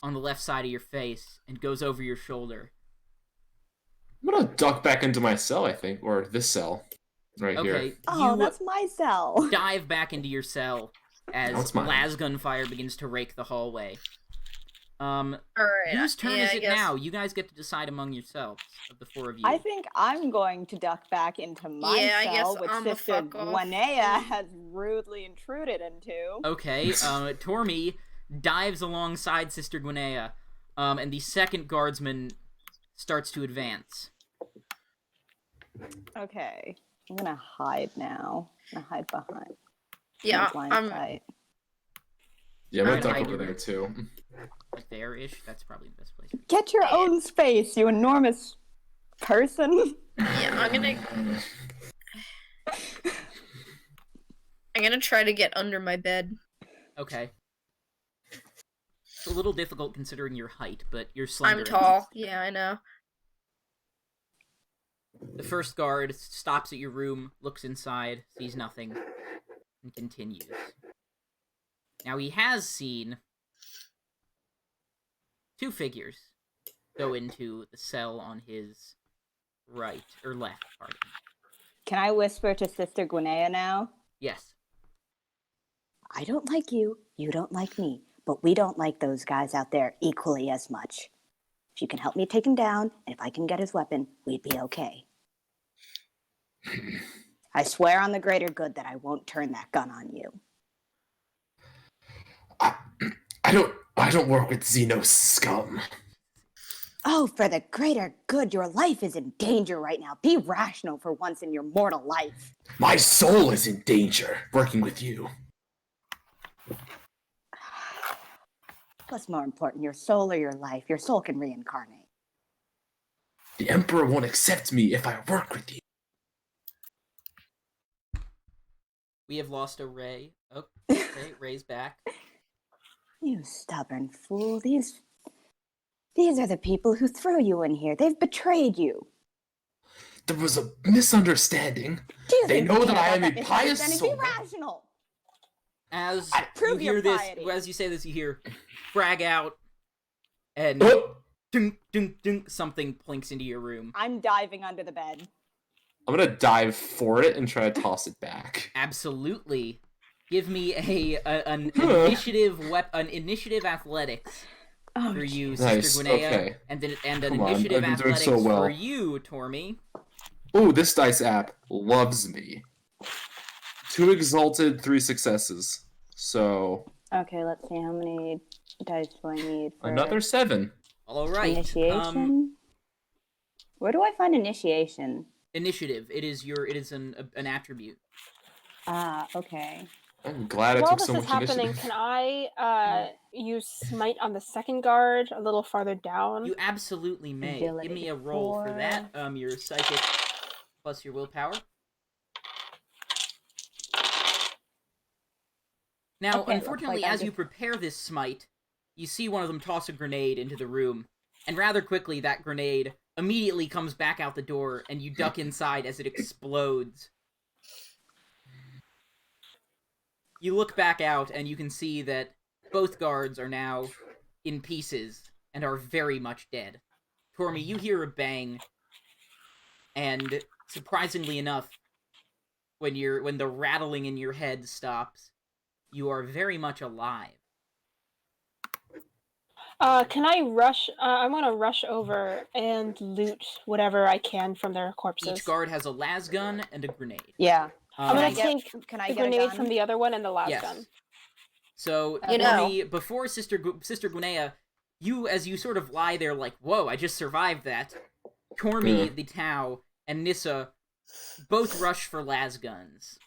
Speaker 1: the left side of your face and goes over your shoulder.
Speaker 4: I'm gonna duck back into my cell, I think, or this cell right
Speaker 1: Okay,
Speaker 4: here.
Speaker 2: Oh,
Speaker 1: you
Speaker 2: that's my cell.
Speaker 1: dive back into your cell as
Speaker 4: That's mine.
Speaker 1: lasgun fire begins to rake the hallway.
Speaker 3: Alright.
Speaker 1: Whose turn is
Speaker 3: I
Speaker 1: it
Speaker 3: guess-
Speaker 1: now? You guys get to decide among yourselves, of the 4 of you.
Speaker 2: I think I'm going to duck back into my
Speaker 3: Yeah, I guess
Speaker 2: cell, which
Speaker 3: I'ma
Speaker 2: Sister
Speaker 3: fuck off.
Speaker 2: Gwinnea has rudely intruded into.
Speaker 1: Okay, Tormy dives alongside Sister Gwinnea, and the second guardsman starts to advance.
Speaker 2: Okay, I'm gonna hide now. I'm gonna hide behind.
Speaker 3: Yeah,
Speaker 2: line of
Speaker 3: I'm.
Speaker 2: sight.
Speaker 4: Yeah, I'm gonna
Speaker 1: Alright,
Speaker 4: duck
Speaker 1: I
Speaker 4: over
Speaker 1: do
Speaker 4: there
Speaker 1: it.
Speaker 4: too.
Speaker 1: Like there-ish? That's probably the best place.
Speaker 2: Get your own space, you enormous person.
Speaker 3: Yeah, I'm gonna. I'm gonna try to get under my bed.
Speaker 1: Okay. It's a little difficult considering your height, but you're slender.
Speaker 3: I'm tall. Yeah, I know.
Speaker 1: The first guard stops at your room, looks inside, sees nothing, and continues. Now he has seen 2 figures go into the cell on his right, or left, pardon.
Speaker 2: Can I whisper to Sister Gwinnea now?
Speaker 1: Yes.
Speaker 2: I don't like you, you don't like me, but we don't like those guys out there equally as much. If you can help me take him down, and if I can get his weapon, we'd be okay. I swear on the greater good that I won't turn that gun on you.
Speaker 4: I don't work with Xeno scum.
Speaker 2: Oh, for the greater good, your life is in danger right now. Be rational for once in your mortal life.
Speaker 4: My soul is in danger working with you.
Speaker 2: What's more important, your soul or your life? Your soul can reincarnate.
Speaker 4: The Emperor won't accept me if I work with you.
Speaker 1: We have lost a Ray. Oh, okay, Ray's back.
Speaker 2: You stubborn fool. These are the people who threw you in here. They've betrayed you.
Speaker 4: There was a misunderstanding. They know that I am a pious soul.
Speaker 2: Be rational.
Speaker 1: As
Speaker 2: Prove
Speaker 1: you hear
Speaker 2: your
Speaker 1: this,
Speaker 2: piety.
Speaker 1: as you say this, you hear frag out, and dunk, dunk, dunk, something plinks into your room.
Speaker 2: I'm diving under the bed.
Speaker 4: I'm gonna dive for it and try to toss it back.
Speaker 1: Absolutely. Give me an initiative athletics for you,
Speaker 4: Nice,
Speaker 1: Sister Gwinnea,
Speaker 4: okay.
Speaker 1: and an
Speaker 4: Come on,
Speaker 1: initiative
Speaker 4: I've been doing
Speaker 1: athletics
Speaker 4: so well.
Speaker 1: for you, Tormy.
Speaker 4: Ooh, this dice app loves me. 2 exalted, 3 successes. So
Speaker 2: Okay, let's see. How many dice do I need for
Speaker 4: another 7.
Speaker 1: All right.
Speaker 2: initiation? Where do I find initiation?
Speaker 1: Initiative. It is an attribute.
Speaker 2: Ah, okay.
Speaker 4: I'm glad I
Speaker 5: While
Speaker 4: took
Speaker 5: this
Speaker 4: so
Speaker 5: is
Speaker 4: much
Speaker 5: happening,
Speaker 4: initiative.
Speaker 5: can I use Smite on the second guard a little farther down?
Speaker 1: You absolutely may.
Speaker 2: Ability
Speaker 1: Give me a roll for
Speaker 2: 4.
Speaker 1: that. Your psychic plus your willpower. Now,
Speaker 2: Okay,
Speaker 1: unfortunately,
Speaker 2: looks like
Speaker 1: as you prepare this smite, you see one of them toss a grenade into the room, and rather quickly that grenade immediately comes back out the door, and you duck inside as it explodes. You look back out, and you can see that both guards are now in pieces, and are very much dead. Tormy, you hear a bang, and surprisingly enough, when the rattling in your head stops, you are very much alive.
Speaker 5: Can I rush? I want to rush over and loot whatever I can from their corpses.
Speaker 1: Each guard has a las gun and a grenade.
Speaker 2: Yeah.
Speaker 5: I'm gonna
Speaker 2: Can
Speaker 5: take
Speaker 2: can I
Speaker 5: the
Speaker 2: get a
Speaker 5: grenade
Speaker 2: gun?
Speaker 5: from the other one and the last
Speaker 1: Yes.
Speaker 5: gun.
Speaker 1: So,
Speaker 3: You know.
Speaker 1: before Sister Gwinnea, as you sort of lie there like, whoa, I just survived that, Tormy, the Tau, and Nissa both rush for las guns.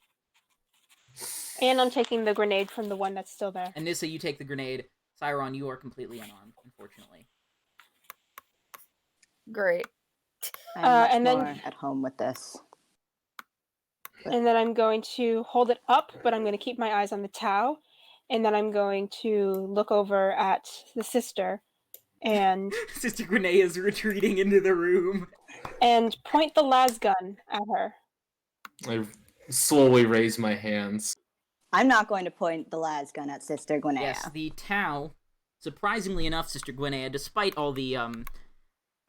Speaker 5: And I'm taking the grenade from the one that's still there.
Speaker 1: And Nissa, you take the grenade. Cyron, you are completely unarmed, unfortunately.
Speaker 3: Great.
Speaker 2: I'm much
Speaker 5: and then-
Speaker 2: more at home with this.
Speaker 5: And then I'm going to hold it up, but I'm going to keep my eyes on the Tau. And then I'm going to look over at the sister and
Speaker 1: Sister Gwinnea is retreating into the room.
Speaker 5: and point the las gun at her.
Speaker 4: I slowly raise my hands.
Speaker 2: I'm not going to point the las gun at Sister Gwinnea.
Speaker 1: Yes, the Tau, surprisingly enough, Sister Gwinnea, despite all the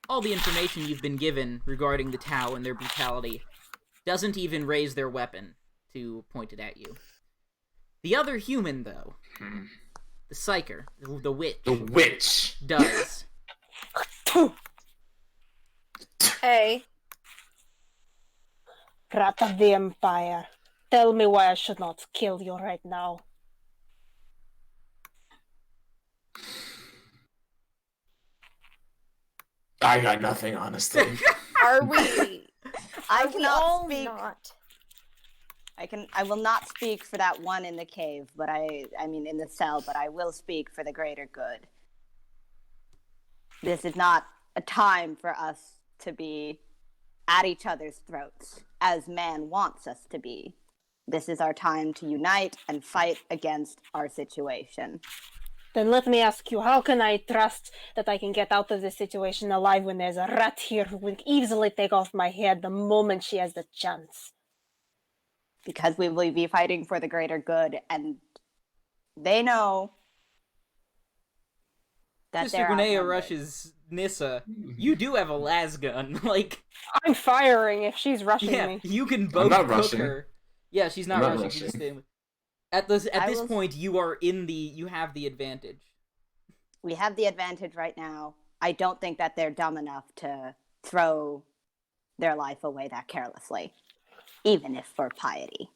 Speaker 1: information you've been given regarding the Tau and their brutality, doesn't even raise their weapon to point it at you. The other human, though, the Psycher, the witch.
Speaker 4: The witch!
Speaker 1: Does.
Speaker 3: Hey.
Speaker 5: Rat of the Empire. Tell me why I should not kill you right now.
Speaker 4: I got nothing, honestly.
Speaker 3: Are we?
Speaker 2: I
Speaker 3: Are we
Speaker 2: cannot
Speaker 3: all
Speaker 2: speak.
Speaker 3: not?
Speaker 2: I will not speak for that one in the cave, but I mean in the cell, but I will speak for the greater good. This is not a time for us to be at each other's throats, as man wants us to be. This is our time to unite and fight against our situation.
Speaker 5: Then let me ask you, how can I trust that I can get out of this situation alive when there's a rat here who will easily take off my head the moment she has the chance?
Speaker 2: Because we will be fighting for the greater good, and they know that
Speaker 1: Sister
Speaker 2: they're
Speaker 1: Gwinnea
Speaker 2: outnumbered.
Speaker 1: rushes Nissa. You do have a lasgun. Like,
Speaker 5: I'm firing if she's rushing
Speaker 1: yeah,
Speaker 5: me.
Speaker 1: you can both
Speaker 4: not
Speaker 1: cook
Speaker 4: rushing.
Speaker 1: her. Yeah, she's not
Speaker 4: I'm not
Speaker 1: rushing. She's just
Speaker 4: rushing.
Speaker 1: staying. At this
Speaker 2: will-
Speaker 1: point, you are in the. You have the advantage.
Speaker 2: We have the advantage right now. I don't think that they're dumb enough to throw their life away that carelessly, even if for piety.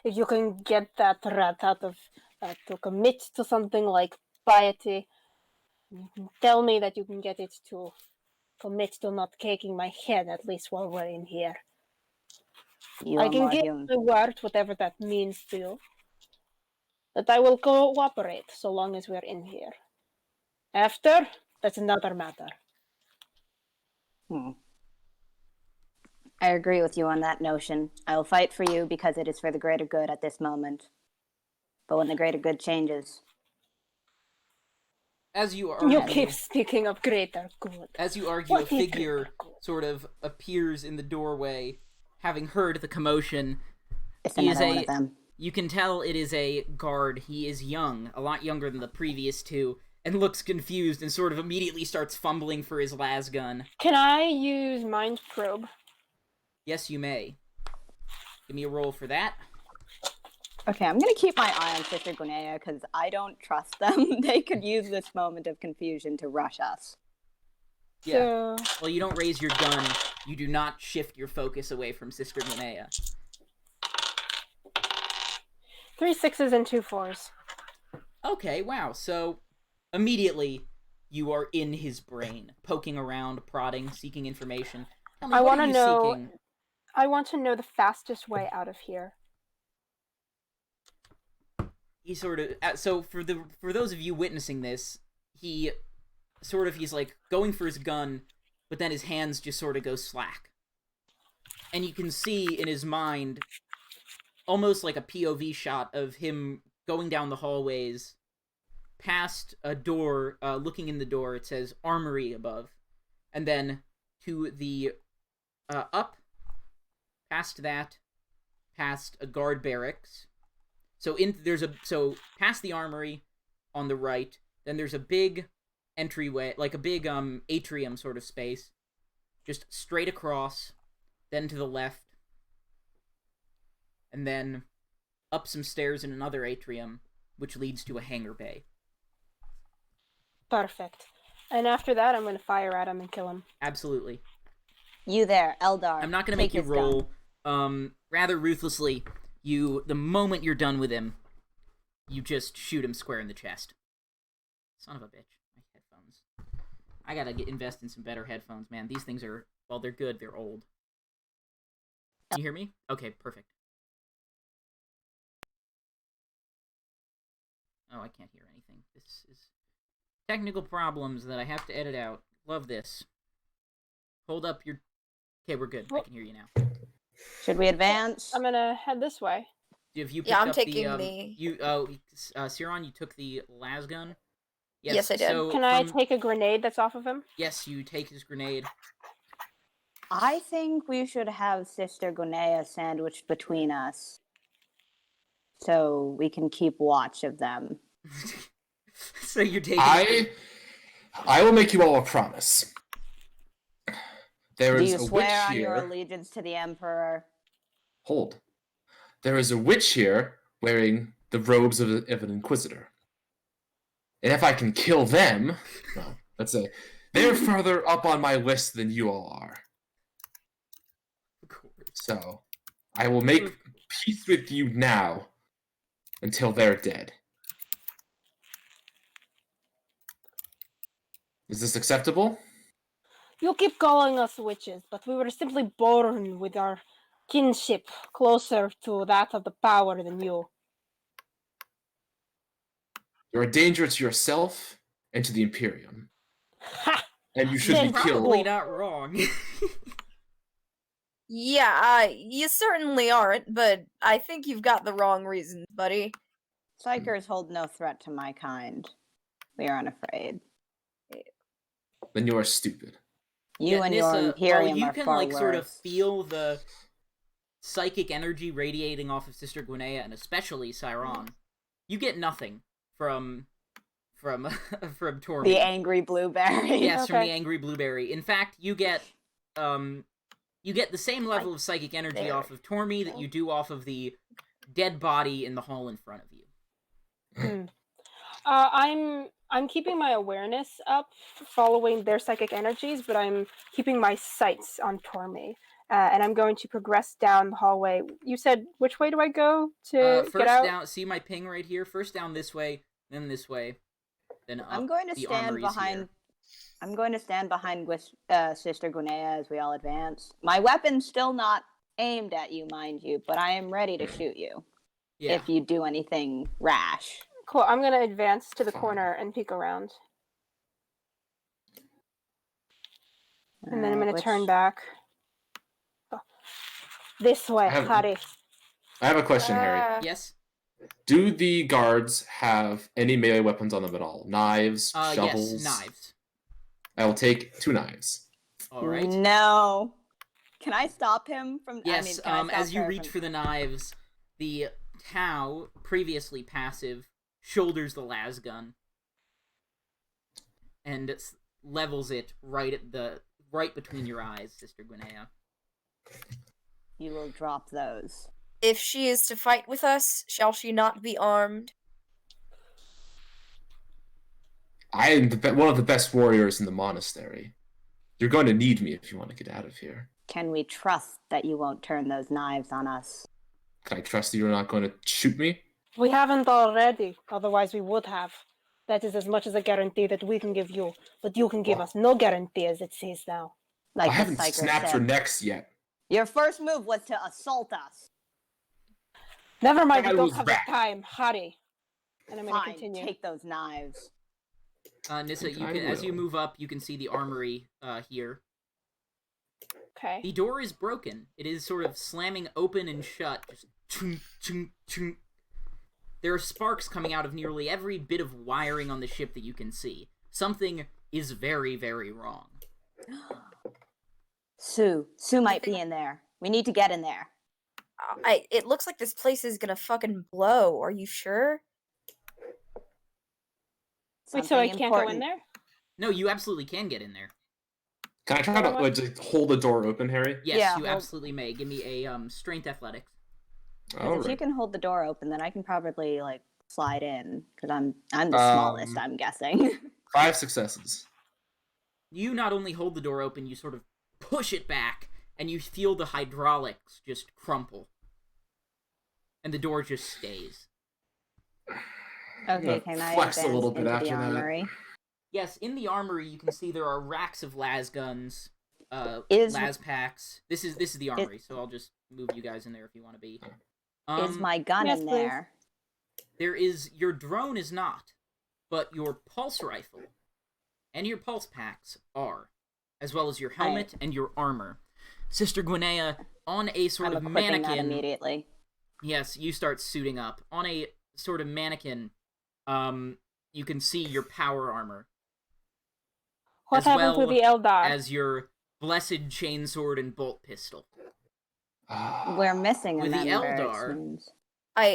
Speaker 5: If you can get that rat out of to commit to something like piety, you can tell me that you can get it to commit to not caking my head, at least while we're in here.
Speaker 2: You
Speaker 5: I
Speaker 2: are
Speaker 5: can
Speaker 2: more
Speaker 5: give
Speaker 2: human.
Speaker 5: the word, whatever that means to you, that I will cooperate so long as we're in here. After, that's another matter.
Speaker 2: I agree with you on that notion. I will fight for you because it is for the greater good at this moment. But when the greater good changes,
Speaker 1: As you
Speaker 5: You
Speaker 1: argue,
Speaker 5: keep speaking of greater good.
Speaker 1: as you argue, a
Speaker 5: What is
Speaker 1: figure
Speaker 5: greater good?
Speaker 1: sort of appears in the doorway, having heard the commotion.
Speaker 2: it's
Speaker 1: He is
Speaker 2: another one
Speaker 1: a.
Speaker 2: of them.
Speaker 1: You can tell it is a guard. He is young, a lot younger than the previous two, and looks confused and sort of immediately starts fumbling for his lasgun.
Speaker 5: Can I use Mind Probe?
Speaker 1: Yes, you may. Give me a roll for that.
Speaker 2: Okay, I'm going to keep my eye on Sister Gwinnea because I don't trust them. They could use this moment of confusion to rush us.
Speaker 1: Yeah.
Speaker 5: So,
Speaker 1: Well, you don't raise your gun. You do not shift your focus away from Sister Gwinnea.
Speaker 5: 3 6s and 2 4s.
Speaker 1: Okay, wow. So, immediately, you are in his brain, poking around, prodding, seeking information. Tell me,
Speaker 5: I
Speaker 1: what
Speaker 5: want
Speaker 1: are
Speaker 5: to
Speaker 1: you
Speaker 5: know.
Speaker 1: seeking?
Speaker 5: I want to know the fastest way out of here.
Speaker 1: He sort of so for those of you witnessing this, he's like going for his gun, but then his hands just sort of go slack, and you can see in his mind almost like a POV shot of him going down the hallways past a door, looking in the door. It says armory above, and then to the up past that, past a guard barracks. So past the armory on the right, then there's a big entryway, like a big atrium sort of space, just straight across, then to the left, and then up some stairs in another atrium, which leads to a hangar bay.
Speaker 5: Perfect. And after that, I'm going to fire at him and kill him.
Speaker 1: Absolutely.
Speaker 2: You there, Eldar.
Speaker 1: I'm not gonna make
Speaker 2: take
Speaker 1: you
Speaker 2: his
Speaker 1: roll.
Speaker 2: gun.
Speaker 1: Rather ruthlessly, the moment you're done with him, you just shoot him square in the chest. Son of a bitch. My headphones. I gotta invest in some better headphones, man. These things are, well, they're good, they're old. Can you hear me? Okay, perfect. Oh, I can't hear anything. This is technical problems that I have to edit out. Love this. Hold up your... Okay, we're good. I can hear you now.
Speaker 2: Should we advance?
Speaker 5: I'm going to head this way.
Speaker 1: Have you picked
Speaker 3: Yeah, I'm
Speaker 1: up
Speaker 3: taking
Speaker 1: Siron, you took the lasgun?
Speaker 3: Yes, I did.
Speaker 1: So
Speaker 5: Can I take a grenade that's off of him?
Speaker 1: Yes, you take his grenade.
Speaker 2: I think we should have Sister Gwinnea sandwiched between us so we can keep watch of them.
Speaker 1: So you're taking...
Speaker 4: I will make you all a promise. There
Speaker 2: Do
Speaker 4: is
Speaker 2: you
Speaker 4: a witch
Speaker 2: swear on your
Speaker 4: here.
Speaker 2: allegiance to the Emperor?
Speaker 4: Hold. There is a witch here wearing the robes of an inquisitor. And if I can kill them, well, let's say they're further up on my list than you all are.
Speaker 1: Of course.
Speaker 4: So I will make peace with you now until they're dead. Is this acceptable?
Speaker 5: You keep calling us witches, but we were simply born with our kinship closer to that of the power than you.
Speaker 4: You're a danger to yourself and to the Imperium.
Speaker 5: Ha!
Speaker 4: And you should
Speaker 5: Then
Speaker 4: be killed.
Speaker 1: Probably not wrong.
Speaker 3: Yeah, you certainly aren't, but I think you've got the wrong reasons, buddy.
Speaker 2: Psychers hold no threat to my kind. We are unafraid.
Speaker 4: Then you are stupid.
Speaker 2: You and your
Speaker 1: Nissa,
Speaker 2: Imperium
Speaker 1: you
Speaker 2: are
Speaker 1: can
Speaker 2: far
Speaker 1: like
Speaker 2: worse.
Speaker 1: sort of feel the psychic energy radiating off of Sister Gwinnea, and especially Cyron. You get nothing from Tormy.
Speaker 2: The angry blueberry.
Speaker 1: Yes, from
Speaker 5: Okay.
Speaker 1: the angry blueberry. In fact, you get the same level of psychic energy
Speaker 3: There.
Speaker 1: off of Tormy that you do off of the dead body in the hall in front of you.
Speaker 5: I'm keeping my awareness up, following their psychic energies, but I'm keeping my sights on Torme. And I'm going to progress down the hallway. You said, which way do I go to
Speaker 1: First
Speaker 5: get out?
Speaker 1: down, see my ping right here? First down this way, then this way, then up.
Speaker 2: I'm going to
Speaker 1: the
Speaker 2: stand
Speaker 1: armory's
Speaker 2: behind.
Speaker 1: here.
Speaker 2: I'm going to stand behind Sister Gwinnea as we all advance. My weapon's still not aimed at you, mind you, but I am ready to shoot you
Speaker 1: Yeah.
Speaker 2: if you do anything rash.
Speaker 5: Cool. I'm going to advance to the
Speaker 4: Fine.
Speaker 5: corner and peek around. And then I'm going to turn back. Oh. This way, Harry.
Speaker 4: I have a question, Harry.
Speaker 1: Yes.
Speaker 4: Do the guards have any melee weapons on them at all? Knives, shovels?
Speaker 1: Yes, knives.
Speaker 4: I will take 2 knives.
Speaker 1: All right.
Speaker 2: No. Can I stop him from?
Speaker 1: Yes.
Speaker 2: can I stop
Speaker 1: As you
Speaker 2: her
Speaker 1: reach
Speaker 2: from-
Speaker 1: for the knives, the Tau, previously passive, shoulders the las gun and levels it right between your eyes, Sister Gwinnea.
Speaker 2: You will drop those.
Speaker 3: If she is to fight with us, shall she not be armed?
Speaker 4: I am one of the best warriors in the monastery. You're going to need me if you want to get out of here.
Speaker 2: Can we trust that you won't turn those knives on us?
Speaker 4: Can I trust that you're not going to shoot me?
Speaker 5: We haven't already, otherwise we would have. That is as much as a guarantee that we can give you, but you can give us no guarantee as it seems now.
Speaker 2: Like
Speaker 4: I
Speaker 2: the
Speaker 4: haven't
Speaker 2: Psyker
Speaker 4: snapped
Speaker 2: said.
Speaker 4: your necks yet.
Speaker 2: Your first move was to assault us.
Speaker 5: Never mind,
Speaker 4: I
Speaker 5: we don't
Speaker 4: was
Speaker 5: have
Speaker 4: back.
Speaker 5: the time. Hurry. And I'm going to
Speaker 2: Fine,
Speaker 5: continue.
Speaker 2: take those knives.
Speaker 1: Nissa,
Speaker 4: think
Speaker 1: you
Speaker 4: I
Speaker 1: can, as you
Speaker 4: will.
Speaker 1: move up, you can see the armory here.
Speaker 5: Okay.
Speaker 1: The door is broken. It is sort of slamming open and shut. Just chung, chung, chung. There are sparks coming out of nearly every bit of wiring on the ship that you can see. Something is very, very wrong.
Speaker 2: Sue might be in there. We need to get in there.
Speaker 3: It looks like this place is gonna fucking blow. Are you sure?
Speaker 5: Wait, so I
Speaker 2: Something
Speaker 5: can't go in
Speaker 2: important.
Speaker 5: there?
Speaker 1: No, you absolutely can get in there.
Speaker 4: Can I try to just hold the door open, Harry?
Speaker 1: Yes,
Speaker 2: Yeah,
Speaker 1: you
Speaker 2: well-
Speaker 1: absolutely may. Give me a strength athletics.
Speaker 2: 'Cause
Speaker 4: All
Speaker 2: if you
Speaker 4: right.
Speaker 2: can hold the door open, then I can probably like slide in because I'm the
Speaker 4: Um,
Speaker 2: smallest. I'm guessing.
Speaker 4: 5 successes.
Speaker 1: You not only hold the door open, you sort of push it back, and you feel the hydraulics just crumple. And the door just stays.
Speaker 2: Okay,
Speaker 4: Yeah,
Speaker 2: can I
Speaker 4: flex a
Speaker 2: advance
Speaker 4: little bit
Speaker 2: into
Speaker 4: after
Speaker 2: the
Speaker 4: that.
Speaker 2: armory?
Speaker 1: Yes, in the armory you can see there are racks of las guns,
Speaker 2: Is-
Speaker 1: las packs. This is the armory, so I'll just move you guys in there if you want to be.
Speaker 2: Is my gun
Speaker 5: yes,
Speaker 2: in
Speaker 5: please.
Speaker 2: there?
Speaker 1: There is your drone is not, but your pulse rifle and your pulse packs are, as well as your helmet and your armor. Sister Gwinnea, on a sort
Speaker 2: I'm
Speaker 1: of
Speaker 2: equipping that
Speaker 1: mannequin.
Speaker 2: immediately.
Speaker 1: Yes, you start suiting up. On a sort of mannequin, you can see your power armor,
Speaker 5: What
Speaker 1: as
Speaker 5: happened
Speaker 1: well
Speaker 5: to the Eldar?
Speaker 1: as your blessed chainsword and bolt pistol.
Speaker 2: We're missing a
Speaker 1: With the
Speaker 2: member. it
Speaker 1: Eldar,
Speaker 2: seems.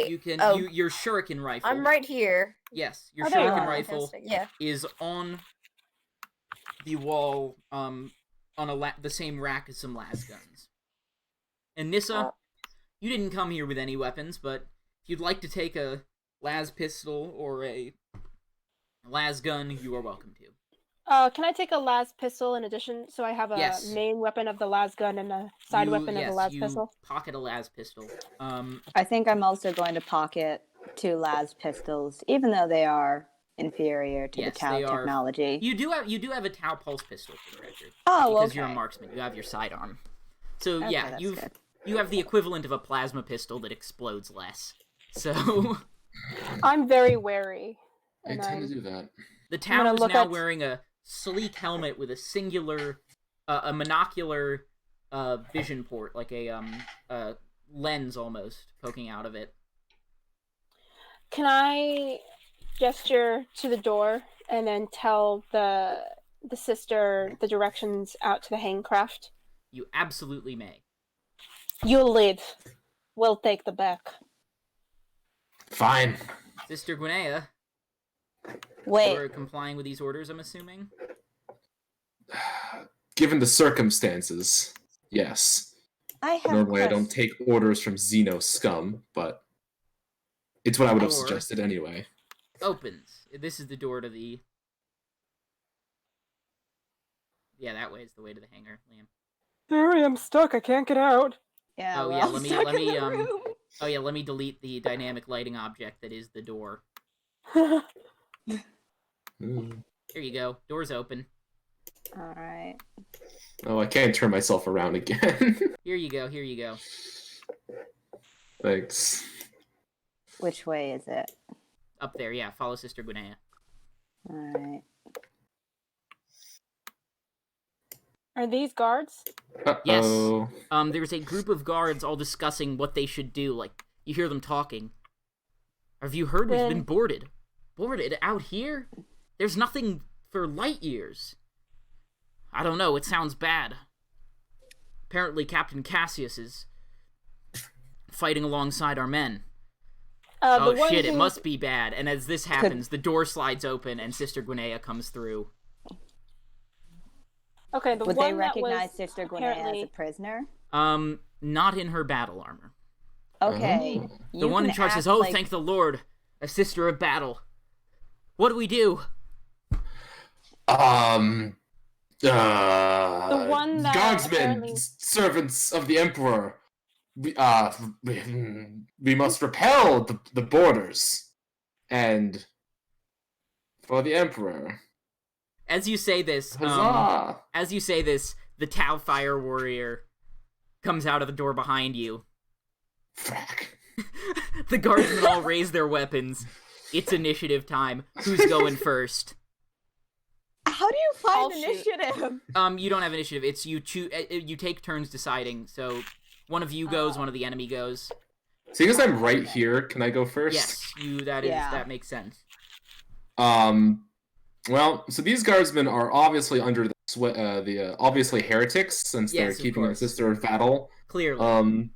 Speaker 1: You can
Speaker 3: Oh.
Speaker 1: your shuriken rifle.
Speaker 3: I'm right here.
Speaker 1: Yes, your
Speaker 2: Oh, there you
Speaker 1: shuriken
Speaker 2: are.
Speaker 1: rifle
Speaker 3: Fantastic, yeah.
Speaker 1: is on the wall, on the same rack as some las guns. And Nissa,
Speaker 3: Oh.
Speaker 1: you didn't come here with any weapons, but if you'd like to take a las pistol or a las gun, you are welcome to.
Speaker 5: Can I take a las pistol in addition, so I have a
Speaker 1: Yes.
Speaker 5: main weapon of the las gun and a side weapon of the las
Speaker 1: you
Speaker 5: pistol?
Speaker 1: pocket a las pistol.
Speaker 2: I think I'm also going to pocket 2 las pistols, even though they are inferior to
Speaker 1: Yes,
Speaker 2: the Tau
Speaker 1: they are.
Speaker 2: technology.
Speaker 1: You do have a Tau pulse pistol for the record.
Speaker 2: Oh,
Speaker 1: Because
Speaker 2: okay.
Speaker 1: you're a marksman. You have your sidearm. So
Speaker 2: Okay,
Speaker 1: yeah,
Speaker 2: that's
Speaker 1: you
Speaker 2: good.
Speaker 1: have the equivalent of a plasma pistol that explodes less. So
Speaker 5: I'm very wary.
Speaker 4: I
Speaker 5: And
Speaker 4: tend
Speaker 5: I'm...
Speaker 4: to do that.
Speaker 1: the
Speaker 5: gonna
Speaker 1: Tau is
Speaker 5: look
Speaker 1: now
Speaker 5: at-
Speaker 1: wearing a sleek helmet with a singular, a monocular vision port, like a lens almost poking out of it.
Speaker 5: Can I gesture to the door and then tell the sister the directions out to the hangcraft?
Speaker 1: You absolutely may.
Speaker 5: You lead. We'll take the back.
Speaker 4: Fine.
Speaker 1: Sister Gwinnea,
Speaker 2: Wait,
Speaker 1: you're complying with these orders, I'm assuming?
Speaker 4: Given the circumstances, yes.
Speaker 2: I have
Speaker 4: Normally I don't
Speaker 2: quest-
Speaker 4: take orders from Xeno scum, but it's what I would have
Speaker 1: Door.
Speaker 4: suggested anyway.
Speaker 1: Opens. This is the door to the... Yeah, that way is the way to the hangar, Liam.
Speaker 5: Barry, I'm stuck. I can't get out.
Speaker 2: Yeah,
Speaker 1: Oh,
Speaker 2: we're
Speaker 1: yeah,
Speaker 2: all
Speaker 1: let me-
Speaker 2: stuck
Speaker 1: let
Speaker 2: in
Speaker 1: me,
Speaker 2: the room.
Speaker 1: Oh yeah, let me delete the dynamic lighting object that is the door.
Speaker 4: Mm.
Speaker 1: Here you go. Door's open.
Speaker 2: All right.
Speaker 4: Oh, I can't turn myself around again.
Speaker 1: Here you go, here you go.
Speaker 4: Thanks.
Speaker 2: Which way is it?
Speaker 1: Up there, yeah, follow Sister Gwinnea.
Speaker 2: All right.
Speaker 5: Are these guards?
Speaker 4: Uh-oh.
Speaker 1: There's a group of guards all discussing what they should do, like, you hear them talking. Have you heard we've been boarded? Boarded? Out here? There's nothing for light years. I don't know, it sounds bad. Apparently Captain Cassius is fighting alongside our men.
Speaker 5: The
Speaker 1: Oh
Speaker 5: one
Speaker 1: shit,
Speaker 5: who...
Speaker 1: it must be bad. And as this happens, the door slides open and Sister Gwinnea comes through.
Speaker 5: Okay, the
Speaker 2: Would
Speaker 5: one
Speaker 2: they recognize
Speaker 5: that was
Speaker 2: Sister Gwinnea
Speaker 5: apparently...
Speaker 2: as a prisoner?
Speaker 1: Not in her battle armor.
Speaker 2: Okay.
Speaker 4: Oh.
Speaker 1: The one in charge says, "Oh, thank the Lord, a sister of battle. What do we do?"
Speaker 5: The one that
Speaker 4: guardsmen,
Speaker 5: apparently-
Speaker 4: servants of the Emperor. We must repel the borders, and for the Emperor.
Speaker 1: As you say this,
Speaker 4: Huzzah!
Speaker 1: the Tau Fire Warrior comes out of the door behind you.
Speaker 4: Frack.
Speaker 1: The guardsmen all raise their weapons. It's initiative time. Who's going first?
Speaker 2: How do you find
Speaker 3: I'll shoot.
Speaker 2: initiative?
Speaker 1: You don't have initiative. It's you choose. You take turns deciding. So one of you goes, one of the enemy goes.
Speaker 4: Seeing as I'm right here, can I go first?
Speaker 1: Yes,
Speaker 2: Yeah.
Speaker 1: that makes sense.
Speaker 4: Well, so these guardsmen are obviously under the obviously heretics, since
Speaker 1: Yes,
Speaker 4: they're
Speaker 1: of
Speaker 4: keeping a
Speaker 1: course.
Speaker 4: sister of battle
Speaker 1: Clearly.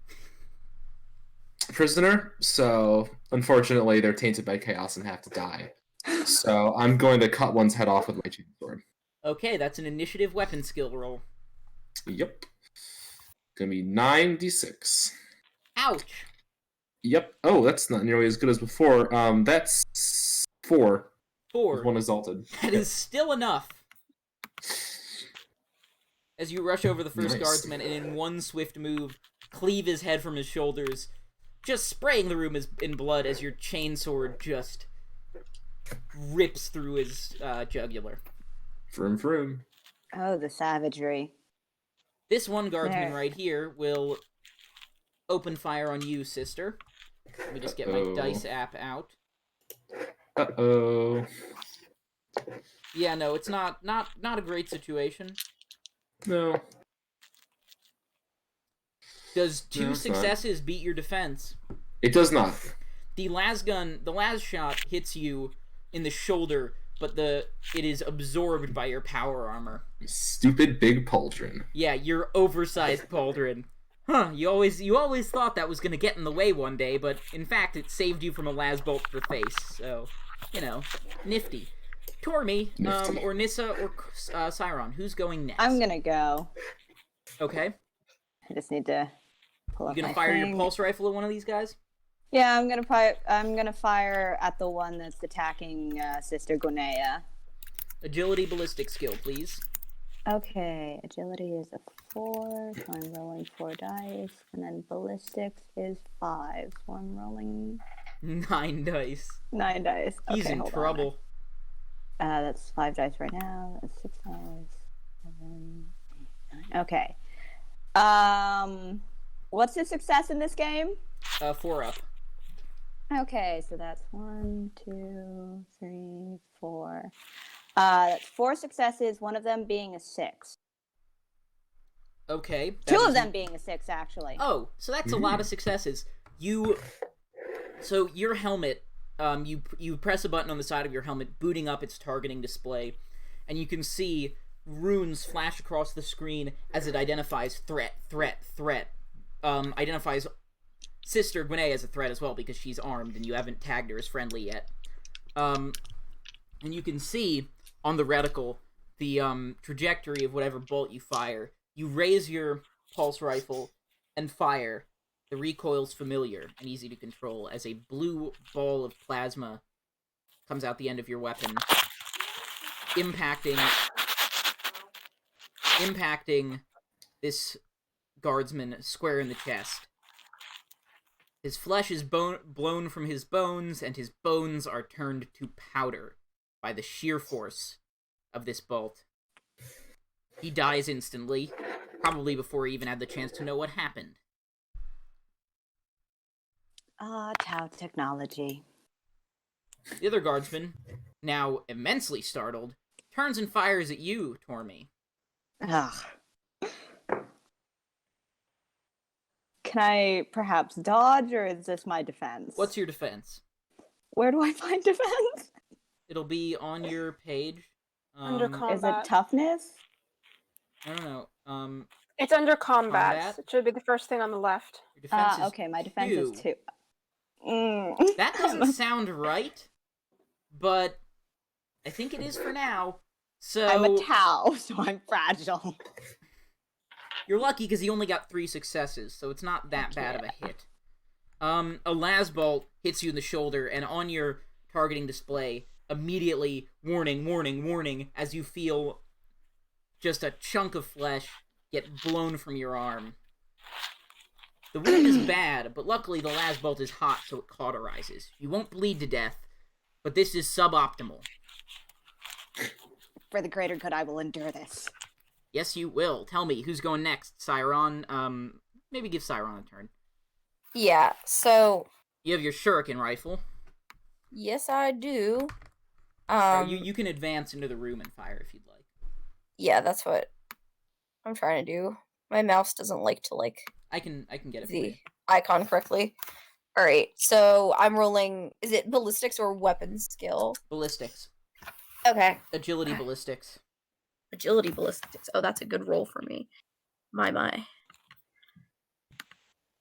Speaker 4: prisoner. So unfortunately, they're tainted by chaos and have to die. So I'm going to cut one's head off with my chainsword.
Speaker 1: Okay, that's an initiative weapon skill roll.
Speaker 4: Yep. Gonna be 9d6.
Speaker 1: Ouch.
Speaker 4: Yep. Oh, that's not nearly as good as before. That's 4.
Speaker 1: 4.
Speaker 4: With one exalted.
Speaker 1: That is still enough. As you rush over the first
Speaker 4: Nice.
Speaker 1: guardsman and in one swift move, cleave his head from his shoulders, just spraying the room in blood as your chainsword just rips through his jugular.
Speaker 4: Vroom.
Speaker 2: Oh, the savagery.
Speaker 1: This one guardsman
Speaker 2: There.
Speaker 1: right here will open fire on you, sister. Let me just get my
Speaker 4: Uh-oh.
Speaker 1: dice app out.
Speaker 4: Uh-oh.
Speaker 1: Yeah, no, it's not a great situation.
Speaker 4: No.
Speaker 1: Does 2
Speaker 4: No, it's not.
Speaker 1: successes beat your defense?
Speaker 4: It does not.
Speaker 1: The last shot hits you in the shoulder, but it is absorbed by your power armor.
Speaker 4: Stupid big pauldron.
Speaker 1: Yeah, your oversized pauldron. Huh, you always thought that was gonna get in the way one day, but in fact it saved you from a las bolt to the face, so, nifty. Tormi,
Speaker 4: Nifty.
Speaker 1: or Nissa, or Cyron, who's going next?
Speaker 2: I'm gonna go.
Speaker 1: Okay.
Speaker 2: I just need to pull
Speaker 1: You
Speaker 2: up
Speaker 1: gonna
Speaker 2: my
Speaker 1: fire
Speaker 2: thing.
Speaker 1: your pulse rifle at one of these guys?
Speaker 2: Yeah, I'm gonna fire at the one that's attacking Sister Gwinnea.
Speaker 1: Agility ballistic skill, please.
Speaker 2: Okay, agility is a 4, so I'm rolling 4 dice, and then ballistics is 5, so I'm rolling
Speaker 1: 9 dice.
Speaker 2: 9 dice.
Speaker 1: He's
Speaker 2: Okay,
Speaker 1: in
Speaker 2: hold on.
Speaker 1: trouble.
Speaker 2: That's 5 dice right now. That's 6 dice. 7, 8, 9. Okay. What's the success in this game?
Speaker 1: 4 up.
Speaker 2: Okay, so that's 1, 2, 3, 4. That's 4 successes, one of them being a 6.
Speaker 1: Okay.
Speaker 2: Two of them being a 6, actually.
Speaker 1: Oh, so that's a lot of successes. So your helmet, you press a button on the side of your helmet, booting up its targeting display, and you can see runes flash across the screen as it identifies threat. Identifies Sister Gwinnett as a threat as well because she's armed and you haven't tagged her as friendly yet. And you can see on the reticle the trajectory of whatever bolt you fire. You raise your pulse rifle and fire. The recoil's familiar and easy to control as a blue ball of plasma comes out the end of your weapon, impacting this guardsman square in the chest. His flesh is blown from his bones, and his bones are turned to powder by the sheer force of this bolt. He dies instantly, probably before he even had the chance to know what happened.
Speaker 2: Tau technology.
Speaker 1: The other guardsman, now immensely startled, turns and fires at you, Tormy.
Speaker 2: Ugh. Can I perhaps dodge, or is this my defense?
Speaker 1: What's your defense?
Speaker 2: Where do I find defense?
Speaker 1: It'll be on your page.
Speaker 5: Under combat.
Speaker 2: Is it toughness?
Speaker 1: I don't know.
Speaker 5: It's under combat.
Speaker 1: Combat?
Speaker 5: It should be the first thing on the left.
Speaker 1: Your defense is
Speaker 2: Okay, my defense
Speaker 1: 2.
Speaker 2: is 2.
Speaker 1: That doesn't sound right, but I think it is for now. So
Speaker 2: I'm a Tau, so I'm fragile.
Speaker 1: You're lucky because he only got 3 successes, so it's not that bad of a hit. A las bolt hits you in the shoulder, and on your targeting display, immediately, warning, as you feel just a chunk of flesh get blown from your arm. The wound is bad, but luckily the las bolt is hot, so it cauterizes. You won't bleed to death, but this is suboptimal.
Speaker 2: For the greater good, I will endure this.
Speaker 1: Yes, you will. Tell me, who's going next? Cyron? Maybe give Cyron a turn.
Speaker 3: Yeah, so...
Speaker 1: You have your shuriken rifle.
Speaker 3: Yes, I do.
Speaker 1: You can advance into the room and fire if you'd like.
Speaker 3: Yeah, that's what I'm trying to do. My mouse doesn't like to,
Speaker 1: I can get it for
Speaker 3: the
Speaker 1: you.
Speaker 3: icon correctly. Alright, so I'm rolling... Is it ballistics or weapon skill?
Speaker 1: Ballistics.
Speaker 3: Okay.
Speaker 1: Agility ballistics.
Speaker 3: Agility ballistics. Oh, that's a good roll for me. My.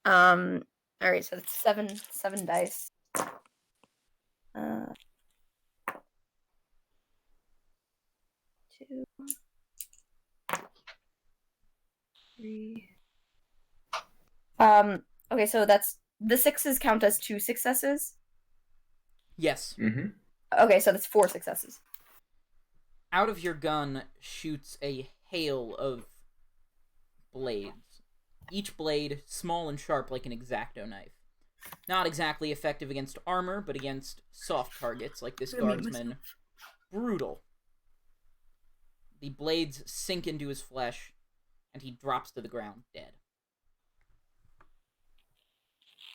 Speaker 3: Alright, so it's seven dice. 2, 3. Okay, so that's the 6s count as 2 successes.
Speaker 1: Yes.
Speaker 4: Mm-hmm.
Speaker 3: Okay, so that's 4 successes.
Speaker 1: Out of your gun shoots a hail of blades. Each blade small and sharp like an X-Acto knife. Not exactly effective against armor, but against soft targets like this guardsman. Brutal. The blades sink into his flesh, and he drops to the ground dead.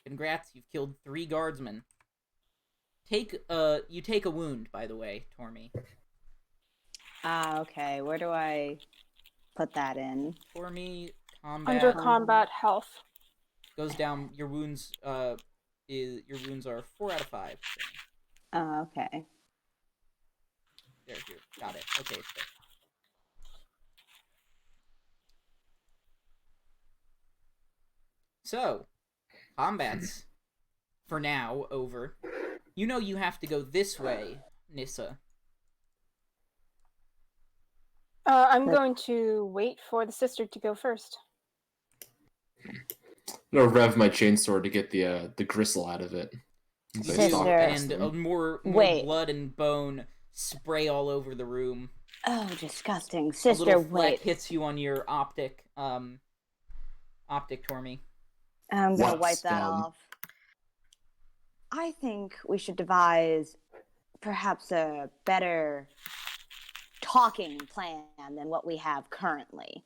Speaker 1: Congrats, you've killed 3 guardsmen. You take a wound, by the way, Tormy.
Speaker 2: Okay. Where do I put that in?
Speaker 1: Tormy, combat.
Speaker 5: Under combat, health.
Speaker 1: Goes down. Your wounds are 4 out of 5. So.
Speaker 2: Okay.
Speaker 1: There, got it. Okay, it's there. So, combat's for now over. You know you have to go this way, Nissa.
Speaker 5: I'm going to wait for the sister to go first.
Speaker 4: I'm gonna rev my chainsaw to get the gristle out of it.
Speaker 2: Sister.
Speaker 1: And more
Speaker 2: Wait.
Speaker 1: blood and bone spray all over the room.
Speaker 2: Oh, disgusting.
Speaker 1: A
Speaker 2: Sister,
Speaker 1: little fleck
Speaker 2: wait.
Speaker 1: hits you on your optic, Tormy.
Speaker 2: I'm gonna
Speaker 4: What
Speaker 2: wipe that
Speaker 4: scum?
Speaker 2: off. I think we should devise perhaps a better talking plan than what we have currently.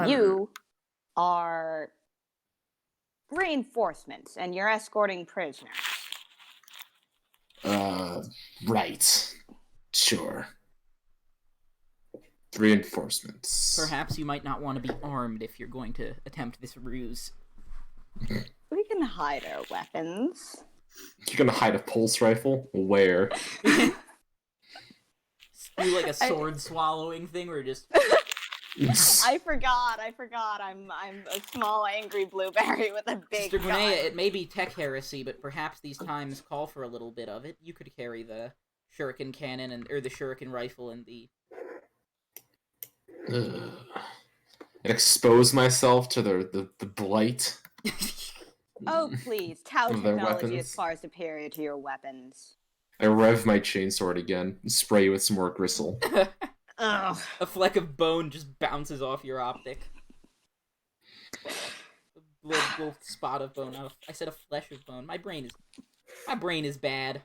Speaker 2: You are reinforcements and you're escorting prisoners.
Speaker 4: Right. Sure. Reinforcements.
Speaker 1: Perhaps you might not want to be armed if you're going to attempt this ruse.
Speaker 2: We can hide our weapons.
Speaker 4: You're gonna hide a pulse rifle? Where?
Speaker 1: Do like a sword swallowing thing, or just...
Speaker 2: I forgot. I'm a small angry blueberry with a big
Speaker 1: Sister
Speaker 2: gun.
Speaker 1: Gwinnea, it may be tech heresy, but perhaps these times call for a little bit of it. You could carry the shuriken cannon or the shuriken rifle and the...
Speaker 4: And expose myself to the blight.
Speaker 2: Oh, please. Tau
Speaker 4: Of their
Speaker 2: technology
Speaker 4: weapons.
Speaker 2: is far superior to your weapons.
Speaker 4: I rev my chainsword again and spray you with some more gristle.
Speaker 2: Ugh.
Speaker 1: A fleck of bone just bounces off your optic. A little spot of bone. I said a flesh of bone. My brain is bad.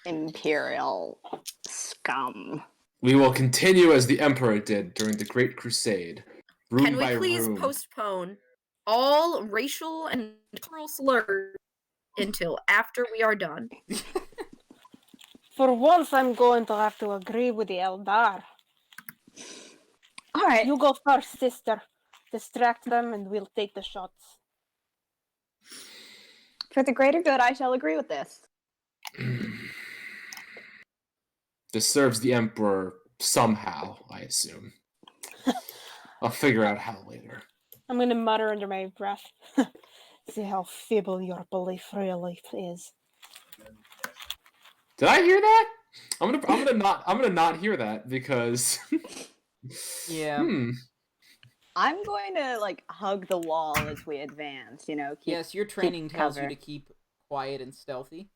Speaker 2: Imperial scum.
Speaker 4: We will continue as the Emperor did during the Great Crusade. Room
Speaker 3: Can we
Speaker 4: by
Speaker 3: please
Speaker 4: room.
Speaker 3: postpone all racial and cultural slurs until after we are done?
Speaker 5: For once, I'm going to have to agree with the Eldar.
Speaker 2: All right.
Speaker 5: You go first, sister. Distract them and we'll take the shots.
Speaker 2: For the greater good, I shall agree with this.
Speaker 4: This serves the Emperor somehow, I assume. I'll figure out how later.
Speaker 5: I'm going to mutter under my breath. See how feeble your belief really is.
Speaker 4: Did I hear that? I'm gonna not hear that because
Speaker 1: Yeah.
Speaker 2: I'm going to, hug the wall as we advance, Keep,
Speaker 1: Yes, your training tells you
Speaker 2: cover.
Speaker 1: to keep quiet and stealthy.